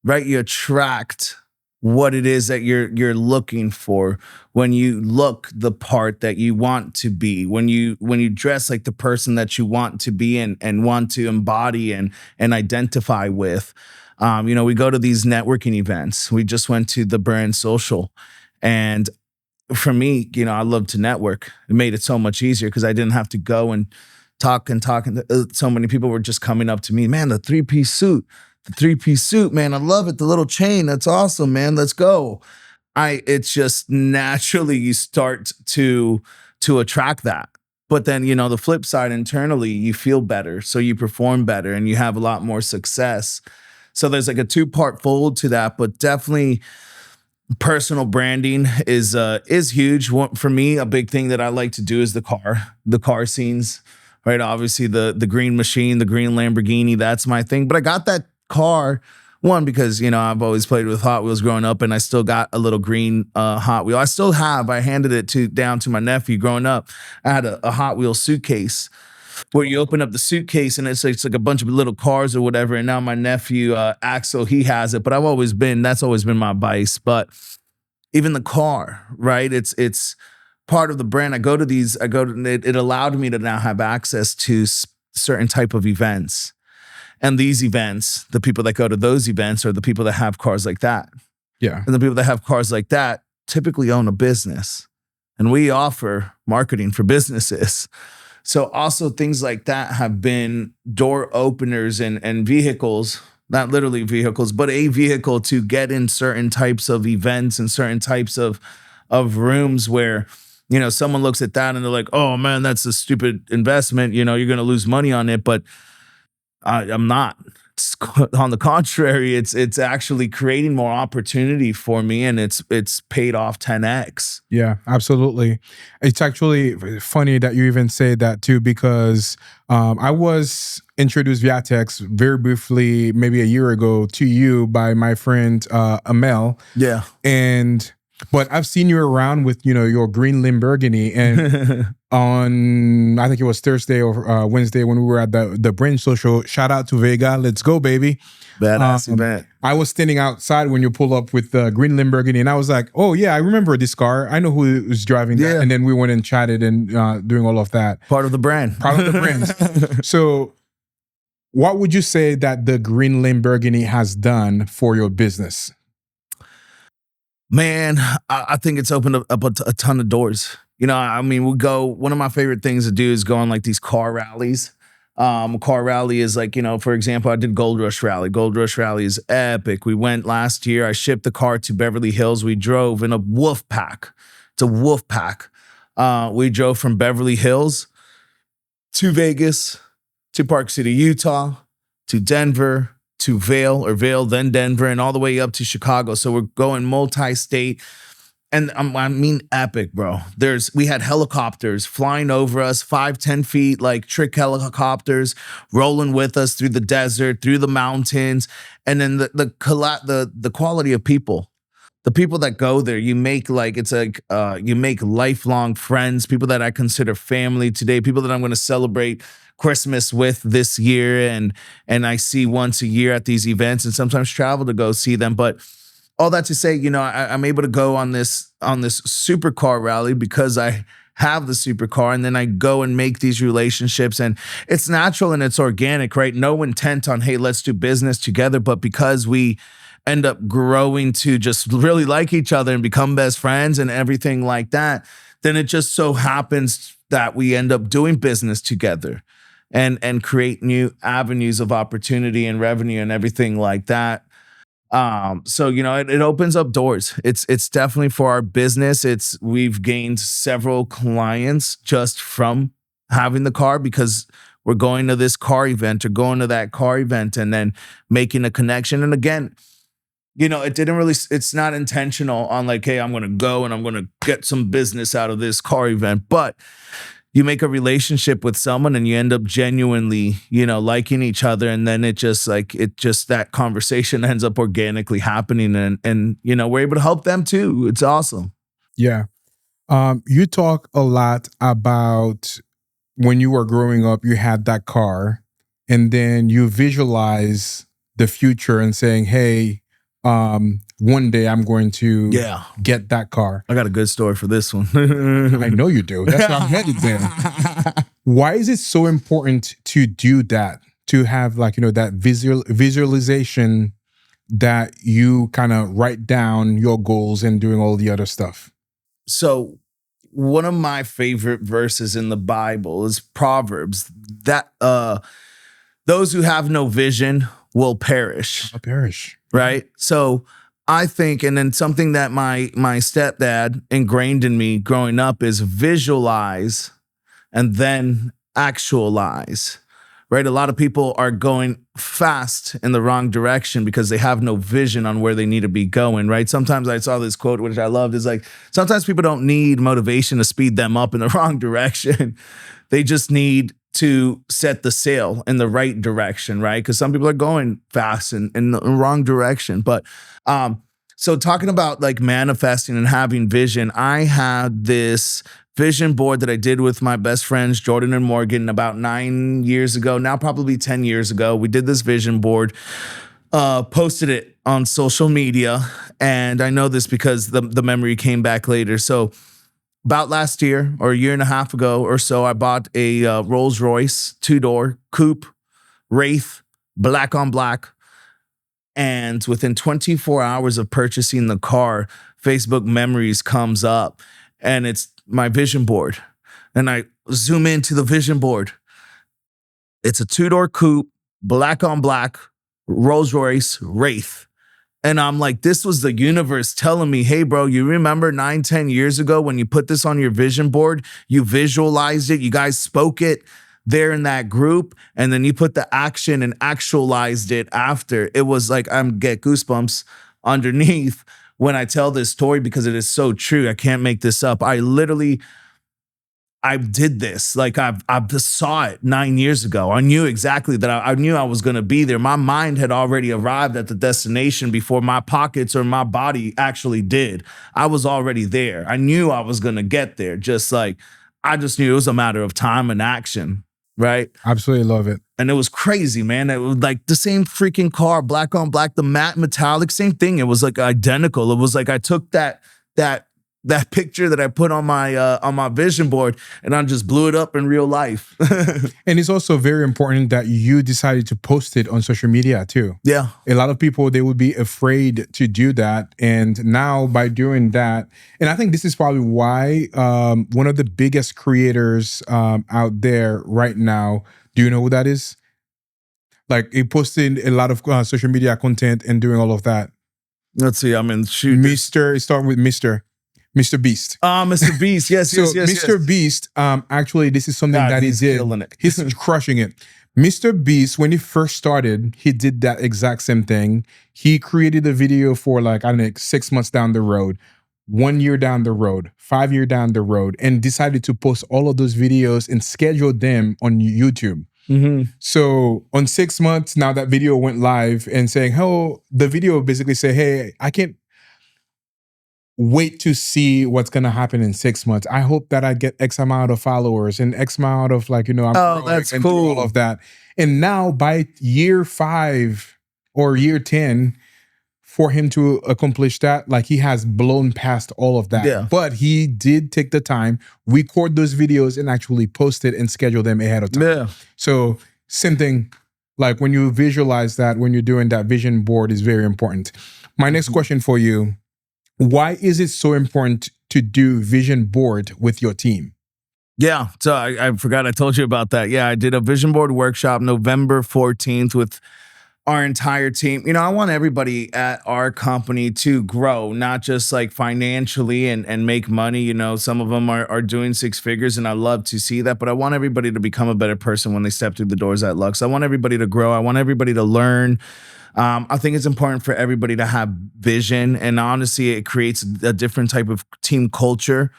right? You attract what it is that you're looking for when you look the part that you want to be, when you dress like the person that you want to be and want to embody and identify with. We go to these networking events. We just went to the Brand Social, and for me, I love to network. It made it so much easier because I didn't have to go and talk. And so many people were just coming up to me, man, the three-piece suit, man, I love it. The little chain, that's awesome, man. Let's go. It's just naturally you start to attract that. But then, the flip side, internally, you feel better. So you perform better and you have a lot more success. So there's like a two-part fold to that, but definitely personal branding is huge. For me, a big thing that I like to do is the car scenes, right? Obviously the green machine, the green Lamborghini, that's my thing. But I got that car, one, because, I've always played with Hot Wheels growing up, and I still got a little green Hot Wheel. I handed it down to my nephew growing up. I had a Hot Wheels suitcase where you open up the suitcase and it's like a bunch of little cars or whatever. And now my nephew, Axel, he has it, but that's always been my vice. But even the car, right? It's part of the brand. It allowed me to now have access to certain type of events. And these events, the people that go to those events are the people that have cars like that. Yeah. And the people that have cars like that typically own a business. And we offer marketing for businesses. So also things like that have been door openers and vehicles, not literally vehicles, but a vehicle to get in certain types of events and certain types of rooms where, someone looks at that and they're like, oh man, that's a stupid investment. You're going to lose money on it. But I'm not. On the contrary, it's actually creating more opportunity for me, and it's paid off 10x. Yeah, absolutely. It's actually funny that you even say that too, because I was introduced via text very briefly, maybe a year ago, to you by my friend Amel. Yeah. But I've seen you around with, your green Lamborghini, and on, I think it was Thursday or Wednesday when we were at the Brand Social. Shout out to Vega. Let's go, baby. Badass event. I was standing outside when you pulled up with the green Lamborghini, and I was like, oh yeah, I remember this car. I know who was driving that. And then we went and chatted and doing all of that. Part of the brand. So what would you say that the green Lamborghini has done for your business? Man, I think it's opened up a ton of doors. I mean, one of my favorite things to do is go on like these car rallies. Car rally is like, for example, I did Gold Rush Rally. Gold Rush Rally is epic. We went last year. I shipped the car to Beverly Hills. We drove in a wolf pack. It's a wolf pack. We drove from Beverly Hills to Vegas, to Park City, Utah, to Denver, to Vail, then Denver, and all the way up to Chicago. So we're going multi-state. And I mean, epic, bro. We had helicopters flying over us, 5-10 feet, like trick helicopters, rolling with us through the desert, through the mountains, and then the quality of people. The people that go there, you make you make lifelong friends, people that I consider family today, people that I'm going to celebrate Christmas with this year, and I see once a year at these events, and sometimes travel to go see them. But all that to say, I'm able to go on this supercar rally because I have the supercar, and then I go and make these relationships, and it's natural and it's organic, right? No intent on, hey, let's do business together, but because we end up growing to just really like each other and become best friends and everything like that, then it just so happens that we end up doing business together and create new avenues of opportunity and revenue and everything like that. So it opens up doors. It's definitely for our business. We've gained several clients just from having the car because we're going to this car event or going to that car event and then making a connection. And again, it's not intentional on like, hey, I'm going to go and I'm going to get some business out of this car event, but you make a relationship with someone and you end up genuinely, liking each other. And then that conversation ends up organically happening and we're able to help them too. It's awesome. Yeah. You talk a lot about when you were growing up, you had that car and then you visualize the future and saying, hey, one day I'm going to get that car. I got a good story for this one. I know you do. That's why I'm headed there. Why is it so important to do that? To have that visualization that you kind of write down your goals and doing all the other stuff? So one of my favorite verses in the Bible is Proverbs that those who have no vision will perish. I'll perish. Right? So I think, and then something that my stepdad ingrained in me growing up is visualize and then actualize, right? A lot of people are going fast in the wrong direction because they have no vision on where they need to be going, right? Sometimes I saw this quote, which I loved, is like, sometimes people don't need motivation to speed them up in the wrong direction. They just need to set the sail in the right direction, right? Because some people are going fast in the wrong direction. But so talking about like manifesting and having vision, I had this vision board that I did with my best friends, Jordan and Morgan, about 9 years ago, now probably 10 years ago. We did this vision board, posted it on social media. And I know this because the memory came back later. So about last year or a year and a half ago or so, I bought a Rolls Royce 2-door coupe, Wraith, black on black. And within 24 hours of purchasing the car, Facebook Memories comes up and it's my vision board. And I zoom into the vision board. It's a 2-door coupe, black on black, Rolls Royce Wraith. And I'm like, this was the universe telling me, hey, bro, you remember 9-10 years ago when you put this on your vision board, you visualized it, you guys spoke it there in that group, and then you put the action and actualized it after. It was like, I'm get goosebumps underneath when I tell this story because it is so true. I can't make this up. I did this. Like I saw it 9 years ago. I knew exactly that I knew I was going to be there. My mind had already arrived at the destination before my pockets or my body actually did. I was already there. I knew I was going to get there. I just knew it was a matter of time and action. Right? Absolutely love it. And it was crazy, man. It was like the same freaking car, black on black, the matte metallic, same thing. It was like identical. It was like I took that that picture that I put on my vision board, and I just blew it up in real life. And it's also very important that you decided to post it on social media too. Yeah. A lot of people, they would be afraid to do that. And now by doing that, and I think this is probably why one of the biggest creators out there right now, do you know who that is? Like, he posted a lot of social media content and doing all of that. Let's see. I mean, shoot. It started with Mr. Beast. Mr. Beast. Yes, So yes, yes. Mr. Beast, actually, this is something that he he's did. killing it. He's crushing it. Mr. Beast, when he first started, he did that exact same thing. He created a video for like, I don't know, 6 months down the road, 1 year down the road, 5 year down the road, and decided to post all of those videos and schedule them on YouTube. Mm-hmm. So on 6 months, now that video went live and saying, oh, the video basically say, hey, I can't wait to see what's going to happen in 6 months. I hope that I get X amount of followers and X amount of like, I'm oh, that's and cool. all of that. And now by year 5 or year 10, for him to accomplish that, like, he has blown past all of that. Yeah. But he did take the time, record those videos, and actually post it and schedule them ahead of time. Yeah. So same thing, like when you visualize that, when you're doing that vision board, is very important. My next question for you, why is it so important to do vision board with your team? Yeah. So I forgot I told you about that. Yeah, I did a vision board workshop November 14th with our entire team. I want everybody at our company to grow, not just like financially and make money. Some of them are doing 6 figures, and I love to see that, but I want everybody to become a better person when they step through the doors at Lux. I want everybody to grow. I want everybody to learn. I think it's important for everybody to have vision, and honestly, it creates a different type of team culture,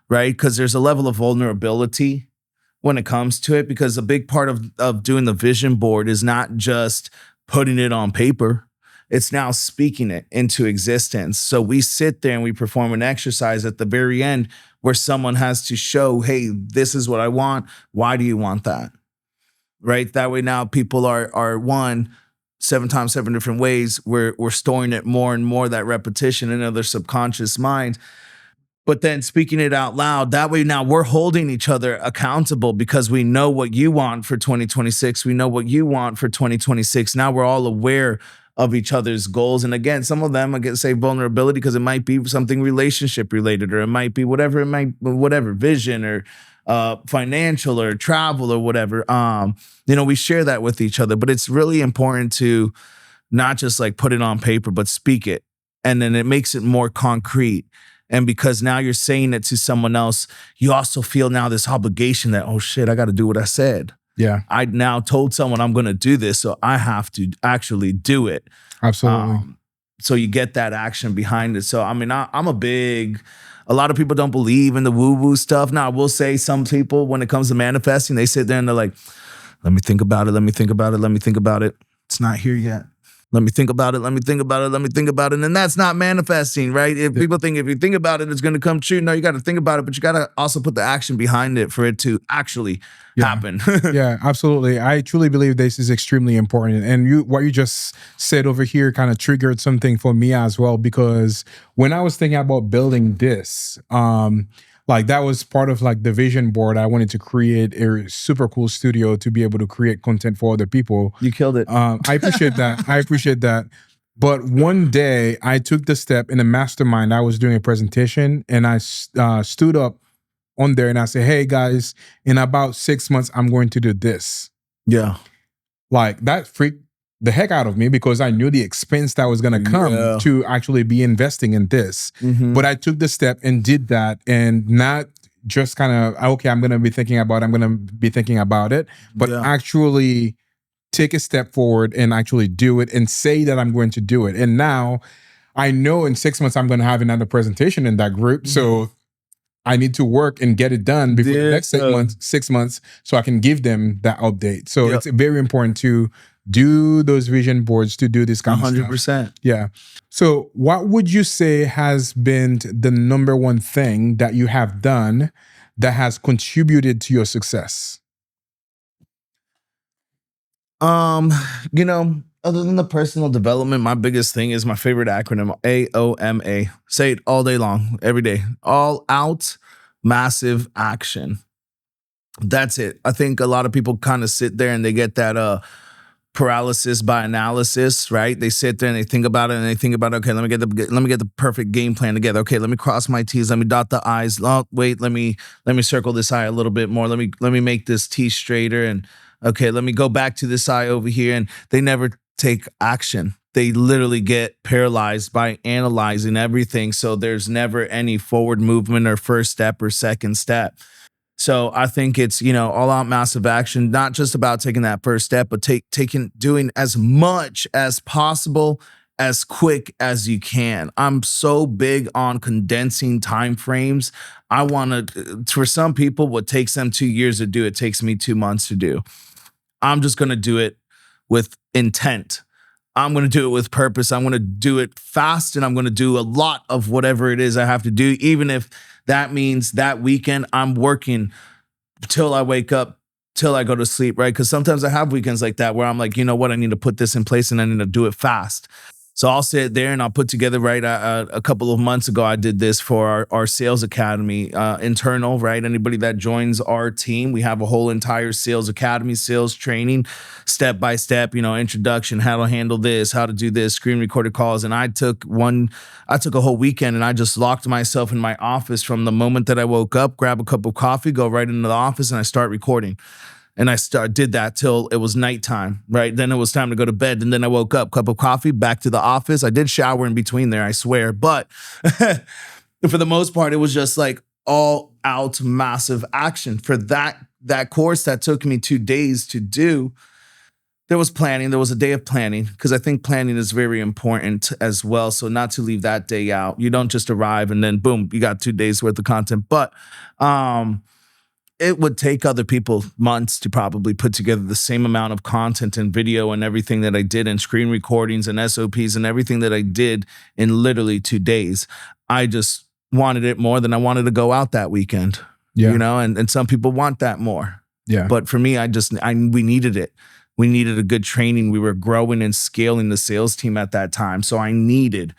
right? Because there's a level of vulnerability when it comes to it, because a big part of doing the vision board is not just putting it on paper. It's now speaking it into existence. So we sit there and we perform an exercise at the very end where someone has to show, hey, this is what I want. Why do you want that? Right? That way now people are 7 times 7 different ways. We're storing it more and more, that repetition in their subconscious mind. But then speaking it out loud, that way now we're holding each other accountable, because we know what you want for 2026. We know what you want for 2026. Now we're all aware of each other's goals. And again, some of them, I can say vulnerability, because it might be something relationship related, or it might be whatever vision or financial or travel or whatever. We share that with each other, but it's really important to not just like put it on paper, but speak it. And then it makes it more concrete. And because now you're saying it to someone else, you also feel now this obligation that, oh shit, I got to do what I said. Yeah. I now told someone I'm going to do this, so I have to actually do it. Absolutely. So you get that action behind it. So, I'm a lot of people don't believe in the woo-woo stuff. Now, I will say some people, when it comes to manifesting, they sit there and they're like, let me think about it. Let me think about it. Let me think about it. It's not here yet. Let me think about it. Let me think about it. Let me think about it. And that's not manifesting, right? If people think if you think about it, it's going to come true. No, you got to think about it, but you got to also put the action behind it for it to actually happen. Yeah, absolutely. I truly believe this is extremely important. And what you just said over here kind of triggered something for me as well, because when I was thinking about building this, like that was part of like the vision board. I wanted to create a super cool studio to be able to create content for other people. You killed it. I appreciate that. I appreciate that. But one day I took the step in a mastermind. I was doing a presentation, and I stood up on there and I said, hey guys, in about 6 months, I'm going to do this. Yeah. Like that freaked the heck out of me, because I knew the expense that was going to come to actually be investing in this. Mm-hmm. But I took the step and did that, and not just kind of, okay, I'm going to be thinking about it, but actually take a step forward and actually do it and say that I'm going to do it. And now I know in 6 months, I'm going to have another presentation in that group. Mm-hmm. So I need to work and get it done before the next 6 months, so I can give them that update. So it's very important to do those vision boards, to do this kind of stuff. 100%. Yeah. So what would you say has been the number one thing that you have done that has contributed to your success? Other than the personal development, my biggest thing is my favorite acronym, AOMA. Say it all day long, every day. All out, massive action. That's it. I think a lot of people kind of sit there and they get that paralysis by analysis, right? They sit there and they think about it and they think about, okay, let me get the perfect game plan together. Okay, let me cross my T's, let me dot the I's. Oh, wait, let me circle this I a little bit more. Let me make this T straighter, and okay, let me go back to this I over here. And they never take action. They literally get paralyzed by analyzing everything. So there's never any forward movement or first step or second step. So I think it's, all out massive action, not just about taking that first step, but doing as much as possible, as quick as you can. I'm so big on condensing time frames. I want to, for some people, what takes them 2 years to do, it takes me 2 months to do. I'm just going to do it with intent. I'm going to do it with purpose. I'm going to do it fast, and I'm going to do a lot of whatever it is I have to do, even if that means that weekend I'm working till I wake up, till I go to sleep, right? Because sometimes I have weekends like that where I'm like, you know what, I need to put this in place and I need to do it fast. So I'll sit there and I'll put together, right? A couple of months ago, I did this for our sales academy, internal, right? Anybody that joins our team, we have a whole entire sales academy, sales training, step by step, introduction, how to handle this, how to do this, screen recorded calls. And I took a whole weekend and I just locked myself in my office from the moment that I woke up, grab a cup of coffee, go right into the office, and I start recording. And I did that till it was nighttime, right? Then it was time to go to bed. And then I woke up, cup of coffee, back to the office. I did shower in between there, I swear. But for the most part, it was just like all out massive action. For that course that took me 2 days to do, there was planning. There was a day of planning, because I think planning is very important as well. So not to leave that day out. You don't just arrive and then boom, you got 2 days worth of content. But it would take other people months to probably put together the same amount of content and video and everything that I did, and screen recordings and SOPs and everything that I did in literally 2 days. I just wanted it more than I wanted to go out that weekend, and some people want that more. Yeah. But for me, we needed it. We needed a good training. We were growing and scaling the sales team at that time. So I needed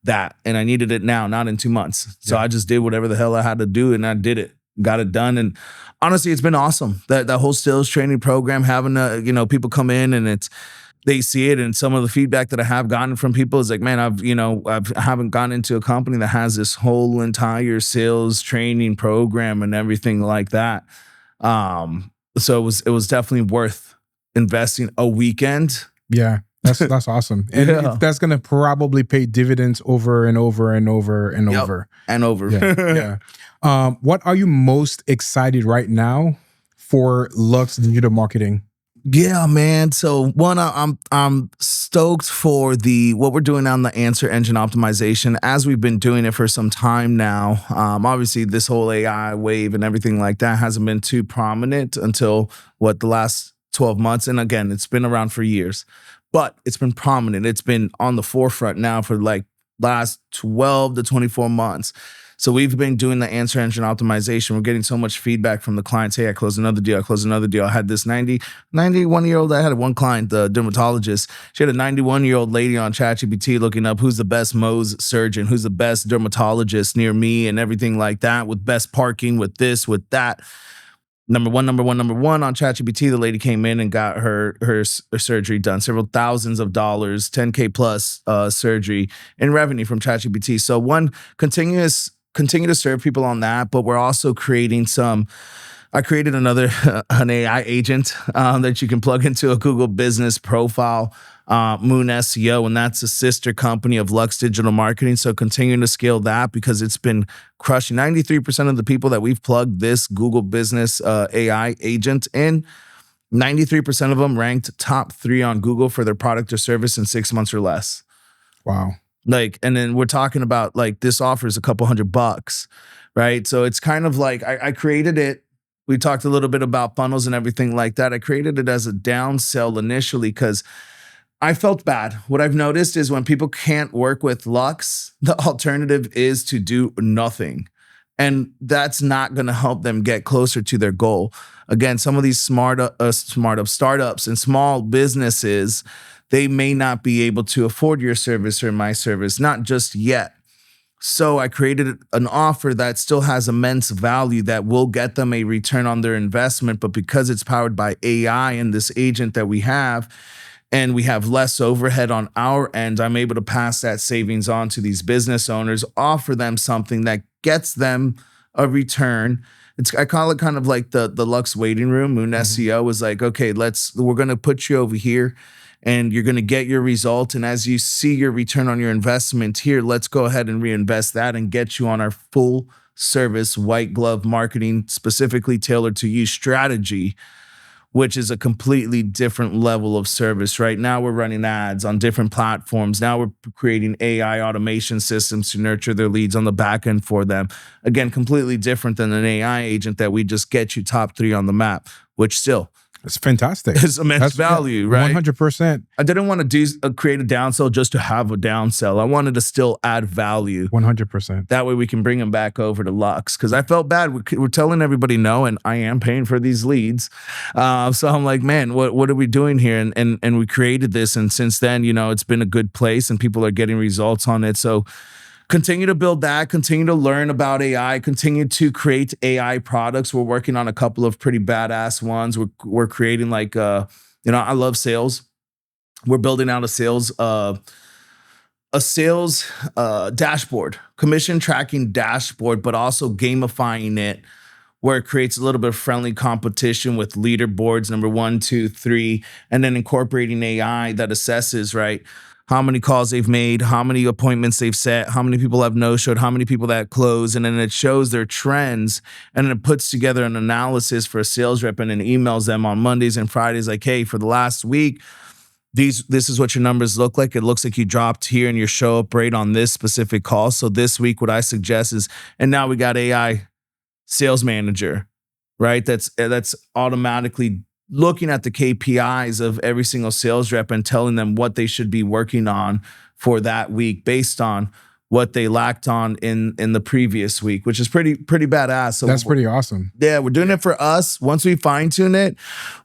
that, and I needed it now, not in 2 months. So I just did whatever the hell I had to do, and I did it. Got it done. And honestly, it's been awesome. That whole sales training program, having people come in and they see it, and some of the feedback that I have gotten from people is like, man, I haven't gone into a company that has this whole entire sales training program and everything like that. So it was definitely worth investing a weekend. Yeah. That's awesome. And that's going to probably pay dividends over and over and over and over. And over. Yeah. What are you most excited right now for Lux Digital Marketing? Yeah, man. So one, I'm stoked for what we're doing on the answer engine optimization, as we've been doing it for some time now. Obviously, this whole AI wave and everything like that hasn't been too prominent until the last 12 months. And again, it's been around for years, but it's been prominent. It's been on the forefront now for like last 12 to 24 months. So we've been doing the answer engine optimization. We're getting so much feedback from the clients. Hey, I closed another deal. I had this 91-year-old. I had one client, the dermatologist. She had a 91-year-old lady on ChatGPT looking up who's the best Mohs surgeon, who's the best dermatologist near me, and everything like that, with best parking, with this, with that. Number one on ChatGPT, the lady came in and got her surgery done, several thousands of dollars, $10K plus surgery in revenue from ChatGPT. So one, continue to serve people on that, but we're also creating I created an AI agent that you can plug into a Google business profile, Moon SEO, and that's a sister company of Lux Digital Marketing. So continuing to scale that, because it's been crushing. 93% of the people that we've plugged this Google business AI agent in, 93% of them ranked top 3 on Google for their product or service in 6 months or less. Wow. And then we're talking about this offers a couple $100, right? So it's kind of like I created it. We talked a little bit about funnels and everything like that. I created it as a downsell initially because I felt bad. What I've noticed is when people can't work with Lux, the alternative is to do nothing. And that's not going to help them get closer to their goal. Again, some of these startups and small businesses, they may not be able to afford your service or my service, not just yet. So I created an offer that still has immense value that will get them a return on their investment. But because it's powered by AI and this agent that we have, and we have less overhead on our end, I'm able to pass that savings on to these business owners, offer them something that gets them a return. I call it kind of like the Lux waiting room. Moon SEO was like, okay, we're going to put you over here and you're going to get your result. And as you see your return on your investment here, let's go ahead and reinvest that and get you on our full service, white glove marketing, specifically tailored to you strategy, which is a completely different level of service. Right now, we're running ads on different platforms. Now we're creating AI automation systems to nurture their leads on the back end for them. Again, completely different than an AI agent that we just get you top 3 on the map, which still It's fantastic. It's immense value, right? 100%. I didn't want to create a downsell just to have a downsell. I wanted to still add value. 100%. That way we can bring them back over to Lux. Because I felt bad. We're telling everybody no, and I am paying for these leads. So I'm like, man, what are we doing here? And we created this. And since then, it's been a good place and people are getting results on it. So continue to build that, continue to learn about AI, continue to create AI products. We're working on a couple of pretty badass ones. We're creating I love sales. We're building out a sales dashboard, commission tracking dashboard, but also gamifying it where it creates a little bit of friendly competition with leaderboards, number 1, 2, 3, and then incorporating AI that assesses, right, how many calls they've made, how many appointments they've set, how many people have no-showed, how many people that close, and then it shows their trends, and then it puts together an analysis for a sales rep and then emails them on Mondays and Fridays like, hey, for the last week, this is what your numbers look like. It looks like you dropped here in your show up rate on this specific call. So this week, what I suggest is, and now we got AI sales manager, right? That's automatically looking at the KPIs of every single sales rep and telling them what they should be working on for that week based on what they lacked on in the previous week, which is pretty badass. So that's pretty awesome. Yeah, we're doing it for us. Once we fine tune it,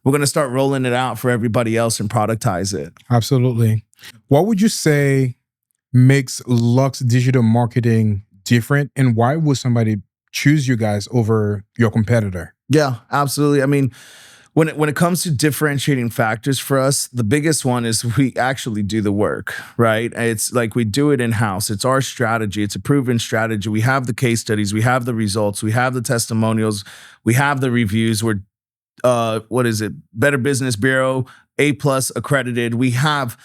we're going to start rolling it out for everybody else and productize it. Absolutely. What would you say makes Lux digital marketing different, and why would somebody choose you guys over your competitor? Yeah, absolutely. I mean, when it comes to differentiating factors for us, the biggest one is we actually do the work, right? It's like we do it in-house. It's our strategy. It's a proven strategy. We have the case studies. We have the results. We have the testimonials. We have the reviews. We're, Better Business Bureau, A+ accredited. We have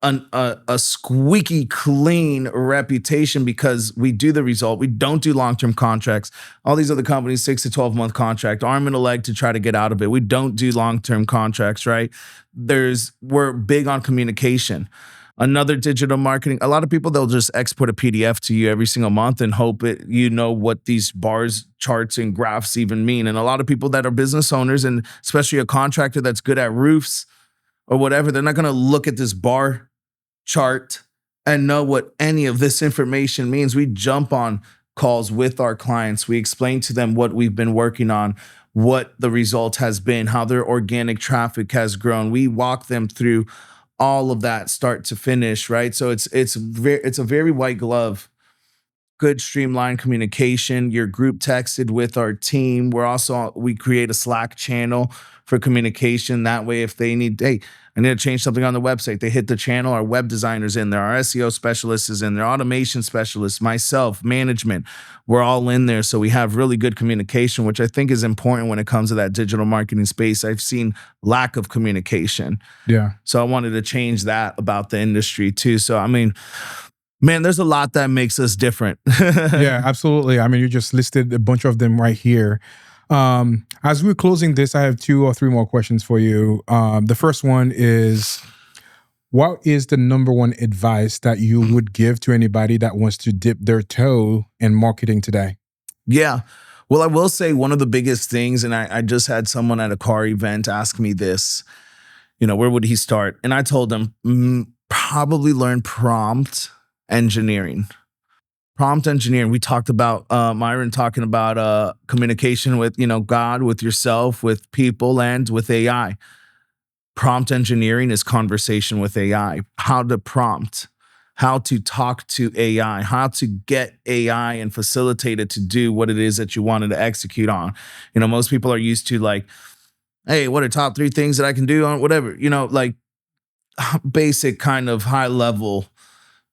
a squeaky clean reputation because we do the result. We don't do long-term contracts. All these other companies, 6 to 12 month contract, arm and a leg to try to get out of it. We don't do long-term contracts, right? We're big on communication. Another digital marketing, a lot of people, they'll just export a PDF to you every single month and hope what these bars, charts, and graphs even mean. And a lot of people that are business owners, and especially a contractor that's good at roofs or whatever, they're not going to look at this bar chart and know what any of this information means. We jump on calls with our clients. We explain to them what we've been working on, what the result has been, how their organic traffic has grown. We walk them through all of that start to finish, right? So it's a very white glove, good streamlined communication. You're group texted with our team. We create a Slack channel for communication. That way, if they need, hey, I need to change something on the website, they hit the channel. Our web designer's in there. Our SEO specialist is in there. Automation specialist, myself, management. We're all in there. So we have really good communication, which I think is important when it comes to that digital marketing space. I've seen lack of communication. Yeah. So I wanted to change that about the industry too. So, I mean, man, there's a lot that makes us different. Yeah, absolutely. I mean, you just listed a bunch of them right here. As we're closing this, I have 2 or 3 more questions for you. The first one is, what is the number one advice that you would give to anybody that wants to dip their toe in marketing today? Yeah. Well, I will say one of the biggest things, and I just had someone at a car event ask me this, where would he start? And I told him, probably learn prompt engineering. Prompt engineering. We talked about Myron talking about communication with God, with yourself, with people, and with AI. prompt engineering is conversation with AI, how to prompt, how to talk to AI, how to get AI and facilitate it to do what it is that you wanted to execute on. You know, most people are used to like, hey, what are top 3 things that I can do on whatever, you know, like basic kind of high level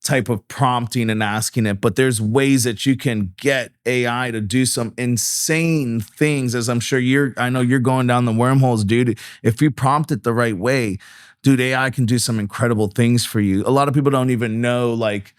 type of prompting and asking it. But there's ways that you can get AI to do some insane things, as I'm sure I know you're going down the wormholes, dude. If you prompt it the right way, dude, AI can do some incredible things for you. A lot of people don't even know, like,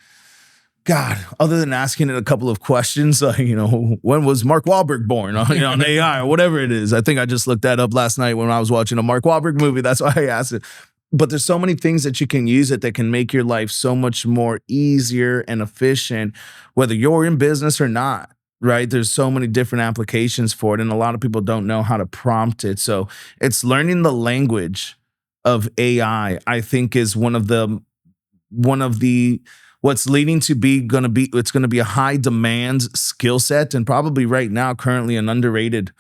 God, other than asking it a couple of questions, you know, when was Mark Wahlberg born on AI or whatever it is. I think I just looked that up last night when I was watching a Mark Wahlberg movie. That's why I asked it. But there's so many things that you can use it that can make your life so much more easier and efficient, whether you're in business or not, right? There's so many different applications for it, and a lot of people don't know how to prompt it. So it's learning the language of AI, I think, is one of the what's leading to it's going to be a high demand skill set, and probably right now currently an underrated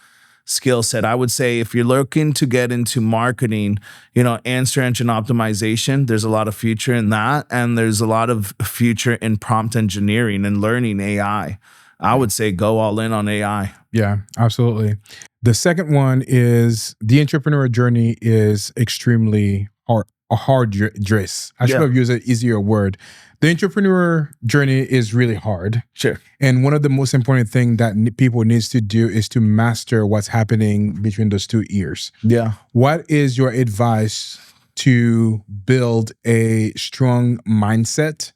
skill set. I would say if you're looking to get into marketing, you know, answer engine optimization, there's a lot of future in that. And there's a lot of future in prompt engineering and learning AI. I would say go all in on AI. Yeah, absolutely. The second one is the entrepreneur journey is extremely hard, a hard dress. I should have used an easier word. The entrepreneur journey is really hard. Sure. And one of the most important things that people needs to do is to master what's happening between those 2 ears. Yeah. What is your advice to build a strong mindset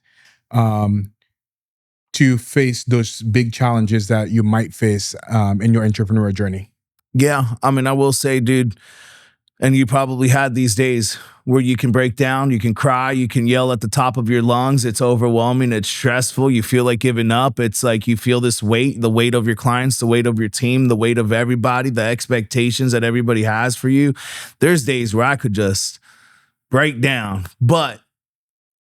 to face those big challenges that you might face in your entrepreneur journey? Yeah. I mean, I will say, dude, and you probably had these days where you can break down, you can cry, you can yell at the top of your lungs. It's overwhelming. It's stressful. You feel like giving up. It's like you feel this weight, the weight of your clients, the weight of your team, the weight of everybody, the expectations that everybody has for you. There's days where I could just break down, but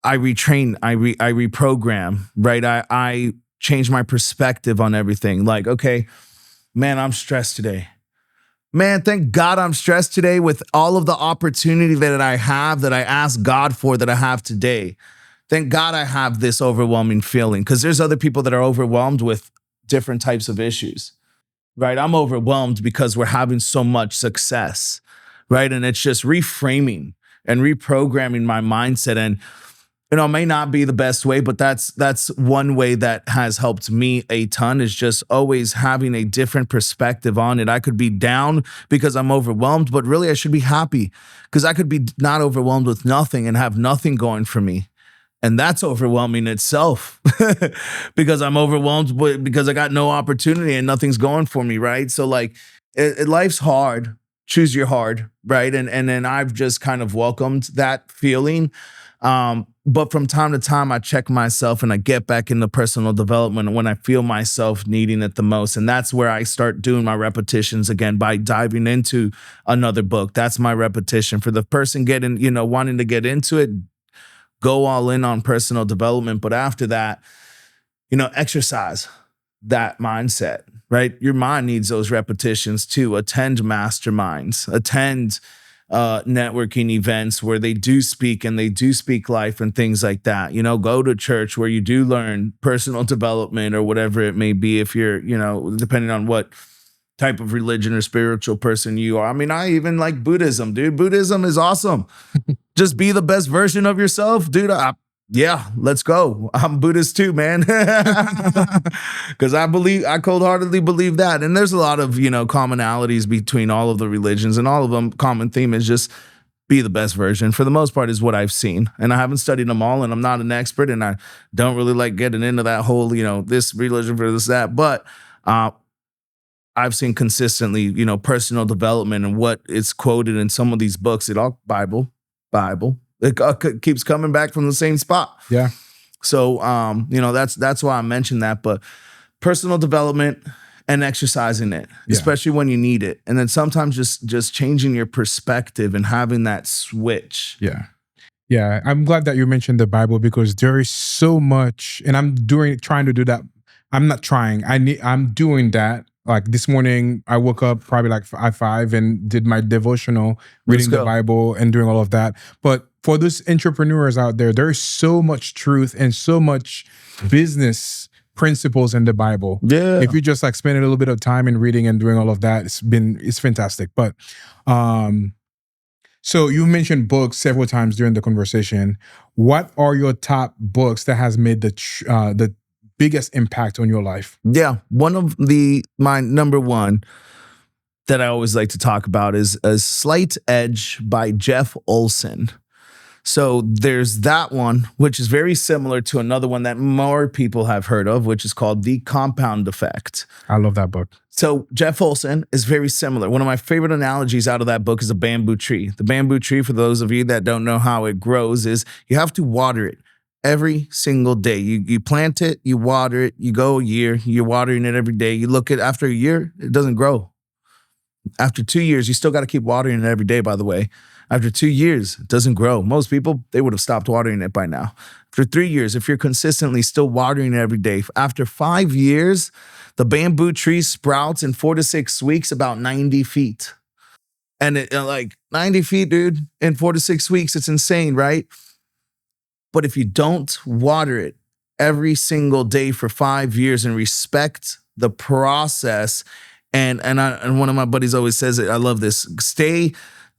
I retrain, I reprogram, right? I change my perspective on everything. Like, okay, man, I'm stressed today. Man, thank God I'm stressed today with all of the opportunity that I have, that I asked God for, that I have today. Thank God I have this overwhelming feeling, because there's other people that are overwhelmed with different types of issues, right? I'm overwhelmed because we're having so much success, right? And it's just reframing and reprogramming my mindset. And you know, it may not be the best way, but that's one way that has helped me a ton, is just always having a different perspective on it. I could be down because I'm overwhelmed, but really I should be happy because I could be not overwhelmed with nothing and have nothing going for me. And that's overwhelming itself because I'm overwhelmed because I got no opportunity and nothing's going for me, right? So like life's hard. Choose your hard, right? And then I've just kind of welcomed that feeling. But from time to time, I check myself and I get back into personal development when I feel myself needing it the most. And that's where I start doing my repetitions again by diving into another book. That's my repetition. For the person wanting to get into it, go all in on personal development. But after that, exercise that mindset, right? Your mind needs those repetitions too. Attend masterminds, attend networking events where they do speak and they do speak life and things like that. Go to church where you do learn personal development or whatever it may be, if you're, depending on what type of religion or spiritual person you are. I mean, I even like Buddhism, dude. Buddhism is awesome. Just be the best version of yourself, dude. Yeah, let's go. I'm Buddhist too, man. Because I cold-heartedly believe that. And there's a lot of, commonalities between all of the religions, and all of them, common theme is just be the best version. For the most part is what I've seen. And I haven't studied them all, and I'm not an expert, and I don't really like getting into that whole, this religion for this, that. But I've seen consistently, personal development and what is quoted in some of these books. It all Bible. It keeps coming back from the same spot. Yeah. So, that's why I mentioned that. But personal development and exercising it, especially when you need it. And then sometimes just changing your perspective and having that switch. Yeah. Yeah. I'm glad that you mentioned the Bible, because there is so much, and I'm trying to do that. I'm not trying. I'm doing that Like this morning, I woke up probably like at 5 and did my devotional, reading the go. Bible and doing all of that. But for those entrepreneurs out there, there's so much truth and so much business principles in the Bible. Yeah. If you just like spend a little bit of time in reading and doing all of that, it's fantastic. But so you mentioned books several times during the conversation. What are your top books that has made the biggest impact on your life? Yeah. One of my number one that I always like to talk about is A Slight Edge by Jeff Olson. So there's that one, which is very similar to another one that more people have heard of, which is called The Compound Effect. I love that book. So Jeff Olson is very similar. One of my favorite analogies out of that book is a bamboo tree. The bamboo tree, for those of you that don't know how it grows, is you have to water it every single day. You plant it, you water it, you go a year, you're watering it every day. You look at after a year, it doesn't grow. After 2 years, you still got to keep watering it every day, by the way. After 2 years, it doesn't grow. Most people, they would have stopped watering it by now. After 3 years, if you're consistently still watering it every day, after 5 years, the bamboo tree sprouts in 4 to 6 weeks about 90 feet. And it like 90 feet, dude, in 4 to 6 weeks, it's insane, right? But if you don't water it every single day for 5 years and respect the process, and one of my buddies always says it, I love this,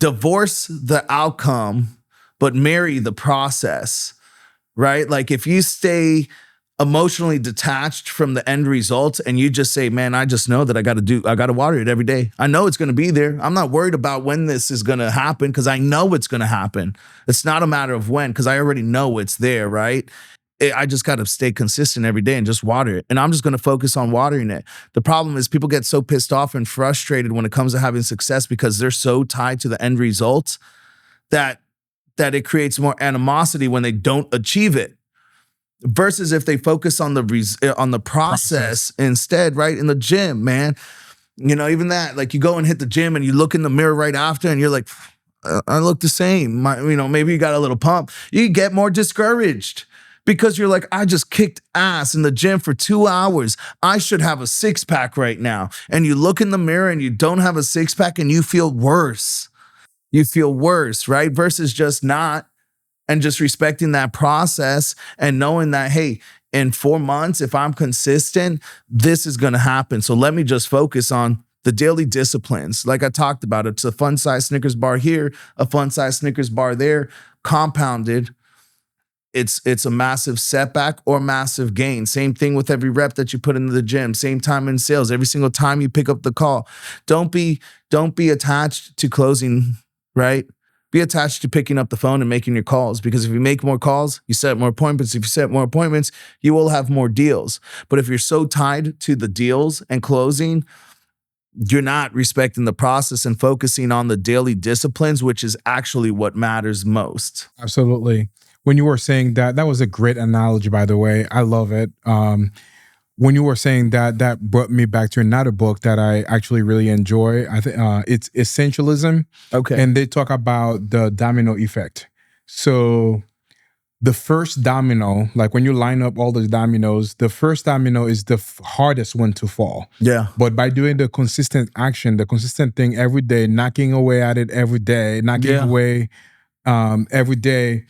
divorce the outcome, but marry the process, right? Like if you stay emotionally detached from the end result and you just say, man, I just know that I got to water it every day. I know it's going to be there. I'm not worried about when this is going to happen because I know it's going to happen. It's not a matter of when because I already know it's there, right? I just got to stay consistent every day and just water it. And I'm just going to focus on watering it. The problem is people get so pissed off and frustrated when it comes to having success because they're so tied to the end result that it creates more animosity when they don't achieve it. Versus if they focus on the process instead, right? In the gym, man, you know, even that, like you go and hit the gym and you look in the mirror right after and you're like, I look the same. Maybe you got a little pump. You get more discouraged. Because you're like, I just kicked ass in the gym for 2 hours. I should have a 6-pack right now. And you look in the mirror and you don't have a 6-pack and you feel worse. You feel worse, right? Versus just not and just respecting that process and knowing that, hey, in 4 months, if I'm consistent, this is going to happen. So let me just focus on the daily disciplines. Like I talked about, it's a fun-size Snickers bar here, a fun-size Snickers bar there, compounded. It's a massive setback or massive gain. Same thing with every rep that you put into the gym. Same time in sales. Every single time you pick up the call. Don't be attached to closing, right? Be attached to picking up the phone and making your calls. Because if you make more calls, you set more appointments. If you set more appointments, you will have more deals. But if you're so tied to the deals and closing, you're not respecting the process and focusing on the daily disciplines, which is actually what matters most. Absolutely. When you were saying that was a great analogy, by the way. I love it. When you were saying that brought me back to another book that I actually really enjoy. I think it's Essentialism. Okay. And they talk about the domino effect. So the first domino, like when you line up all the dominoes, the first domino is the hardest one to fall. Yeah. But by doing the consistent action, the consistent thing every day, knocking away at it every day, knocking away every day,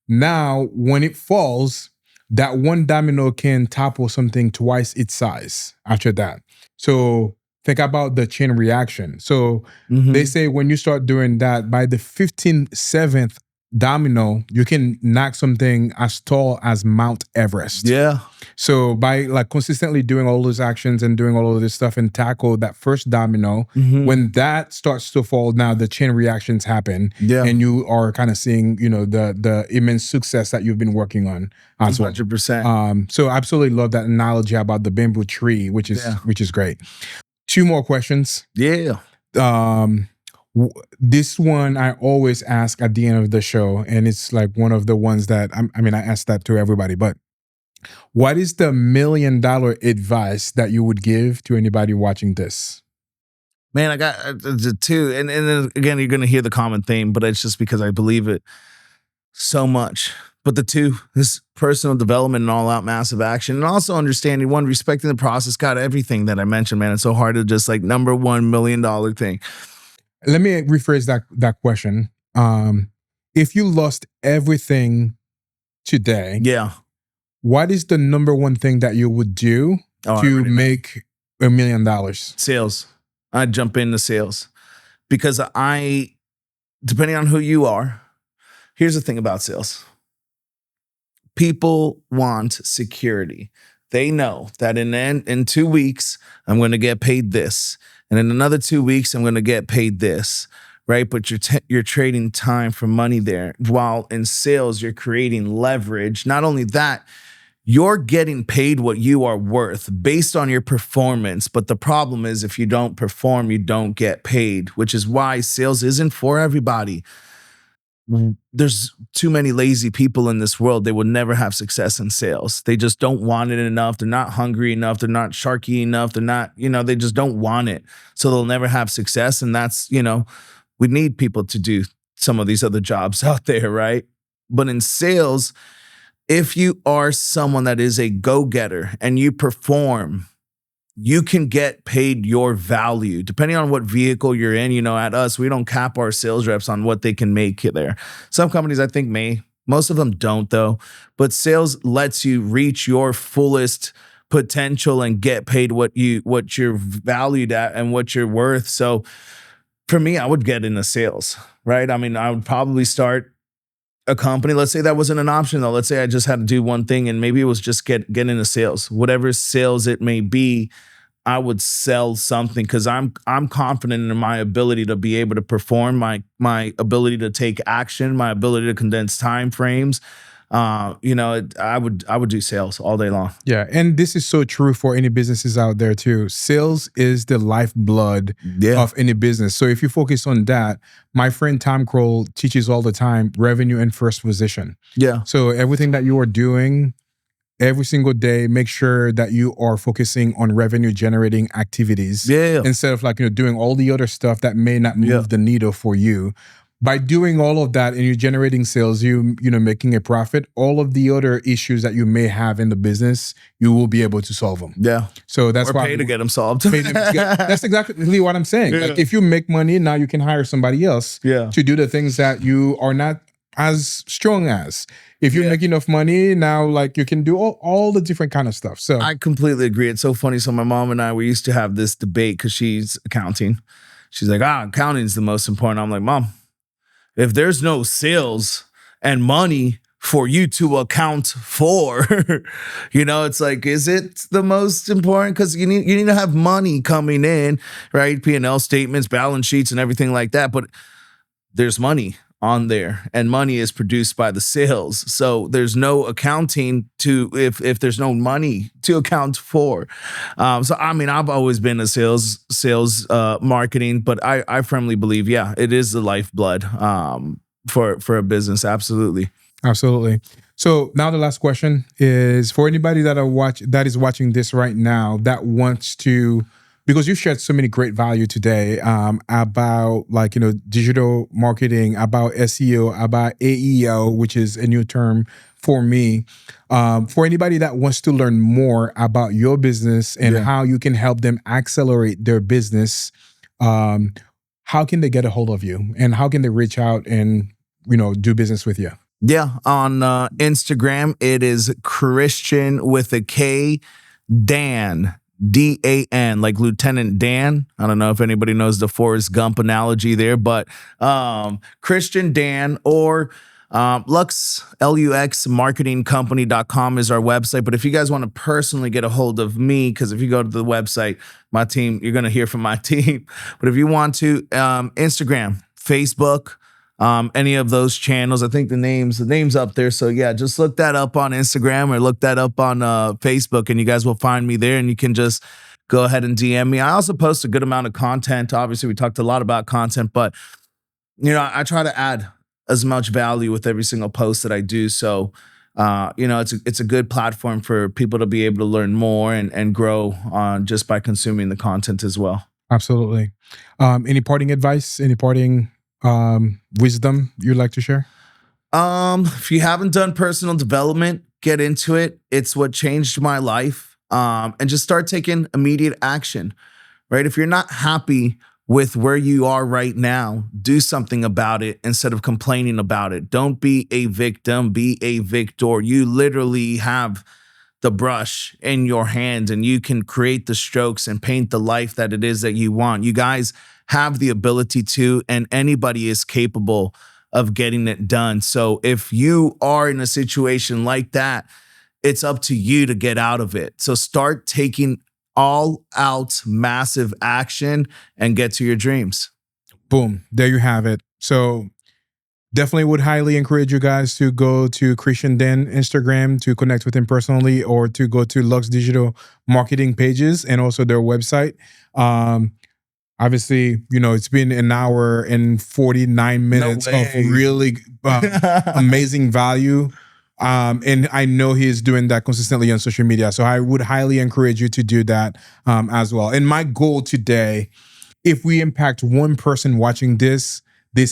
now, when it falls, that one domino can topple something twice its size after that. So think about the chain reaction. So they say when you start doing that, by the 7th domino, you can knock something as tall as Mount Everest. Yeah. So by like consistently doing all those actions and doing all of this stuff and tackle that first domino, when that starts to fall, now the chain reactions happen. Yeah. And you are kind of seeing, you know, the immense success that you've been working on as well. 100%. So I absolutely love that analogy about the bamboo tree, which is great. 2 more questions. Yeah. This one I always ask at the end of the show, and it's like one of the ones that I ask that to everybody, but what is the $1 million advice that you would give to anybody watching this? Man, I got the 2. And then again, you're going to hear the common theme, but it's just because I believe it so much. But the two is personal development and all out massive action. And also understanding one, respecting the process. God, everything that I mentioned, man, it's so hard to just like number $1 million thing. Let me rephrase that question. If you lost everything today, Yeah. what is the number one thing that you would do to make $1 million? Sales. I'd jump into sales because depending on who you are, here's the thing about sales. People want security. They know that in 2 weeks, I'm going to get paid this. And in another 2 weeks, I'm going to get paid this, right? But you're trading time for money there. While in sales, you're creating leverage. Not only that, you're getting paid what you are worth based on your performance. But the problem is if you don't perform, you don't get paid, which is why sales isn't for everybody. There's too many lazy people in this world. They will never have success in sales. They just don't want it enough. They're not hungry enough. They're not sharky enough. They're not, they just don't want it. So they'll never have success. And that's, we need people to do some of these other jobs out there, right? But in sales, if you are someone that is a go-getter and you perform, you can get paid your value depending on what vehicle you're in. At us, we don't cap our sales reps on what they can make there. Some companies I think may, most of them don't though, but sales lets you reach your fullest potential and get paid what you're valued at and what you're worth. So for me, I would get into sales, right? I mean, I would probably start a company. Let's say that wasn't an option though. Let's say I just had to do one thing and maybe it was just get into sales. Whatever sales it may be, I would sell something because I'm confident in my ability to be able to perform, my ability to take action, my ability to condense time frames. I would do sales all day long. Yeah, and this is so true for any businesses out there too. Sales is the lifeblood of any business. So if you focus on that, my friend Tom Kroll teaches all the time revenue and first position. Yeah. So everything that you are doing every single day, make sure that you are focusing on revenue generating activities instead of doing all the other stuff that may not move the needle for you. By doing all of that and you're generating sales, making a profit, all of the other issues that you may have in the business, you will be able to solve them. Yeah. So that's why pay to get them solved. That's exactly what I'm saying. Like if you make money, now you can hire somebody else to do the things that you are not as strong as. If you make enough money, now you can do all the different kind of stuff. So I completely agree. It's so funny. So my mom and I, we used to have this debate because she's accounting. She's like, accounting is the most important. I'm like, Mom, if there's no sales and money for you to account for, it's like, is it the most important? Because you need to have money coming in, right? P&L statements, balance sheets, and everything like that. But there's money on there, and money is produced by the sales. So there's no accounting if there's no money to account for. So I mean, I've always been a sales marketing, but I firmly believe, it is the lifeblood for a business. Absolutely. So now the last question is for anybody that is watching this right now that wants to. Because you shared so many great value today about digital marketing, about SEO, about AEO, which is a new term for me. For anybody that wants to learn more about your business and how you can help them accelerate their business, how can they get a hold of you and how can they reach out and do business with you? Yeah, on Instagram it is Christian with a K Dan. Dan, like Lieutenant Dan. I don't know if anybody knows the Forrest Gump analogy there, but Christian Dan or Lux, Lux marketingcompany.com is our website. But if you guys want to personally get a hold of me, because if you go to the website, my team, you're going to hear from my team. But if you want to, Instagram, Facebook, any of those channels, I think the name's up there. So just look that up on Instagram or look that up on Facebook and you guys will find me there and you can just go ahead and DM me. I also post a good amount of content. Obviously we talked a lot about content, but I try to add as much value with every single post that I do. So, it's a good platform for people to be able to learn more and grow just by consuming the content as well. Absolutely. Any parting advice, any parting wisdom you'd like to share? If you haven't done personal development, get into it. It's what changed my life. And just start taking immediate action, right? If you're not happy with where you are right now, do something about it instead of complaining about it. Don't be a victim, be a victor. You literally have the brush in your hand and you can create the strokes and paint the life that it is that you want. You guys have the ability to, and anybody is capable of getting it done. So if you are in a situation like that, it's up to you to get out of it. So start taking all out massive action and get to your dreams. Boom. There you have it. So definitely would highly encourage you guys to go to Christian Den Instagram to connect with him personally, or to go to Lux Digital Marketing pages and also their website. Obviously, it's been an hour and 49 minutes of really amazing value. And I know he's doing that consistently on social media. So I would highly encourage you to do that as well. And my goal today, if we impact one person watching this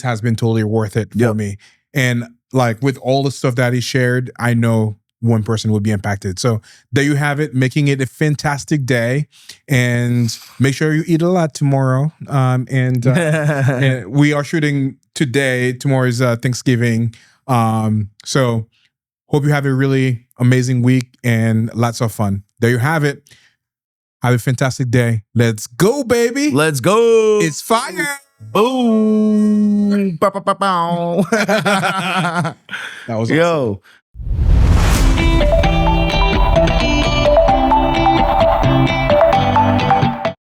has been totally worth it for me. And like with all the stuff that he shared, I know one person would be impacted. So there you have it, making it a fantastic day. And make sure you eat a lot tomorrow. And we are shooting today. Tomorrow is Thanksgiving. So hope you have a really amazing week and lots of fun. There you have it. Have a fantastic day. Let's go, baby. Let's go. It's fire. Boom. Bow, bow, bow, bow. That was awesome. Yo.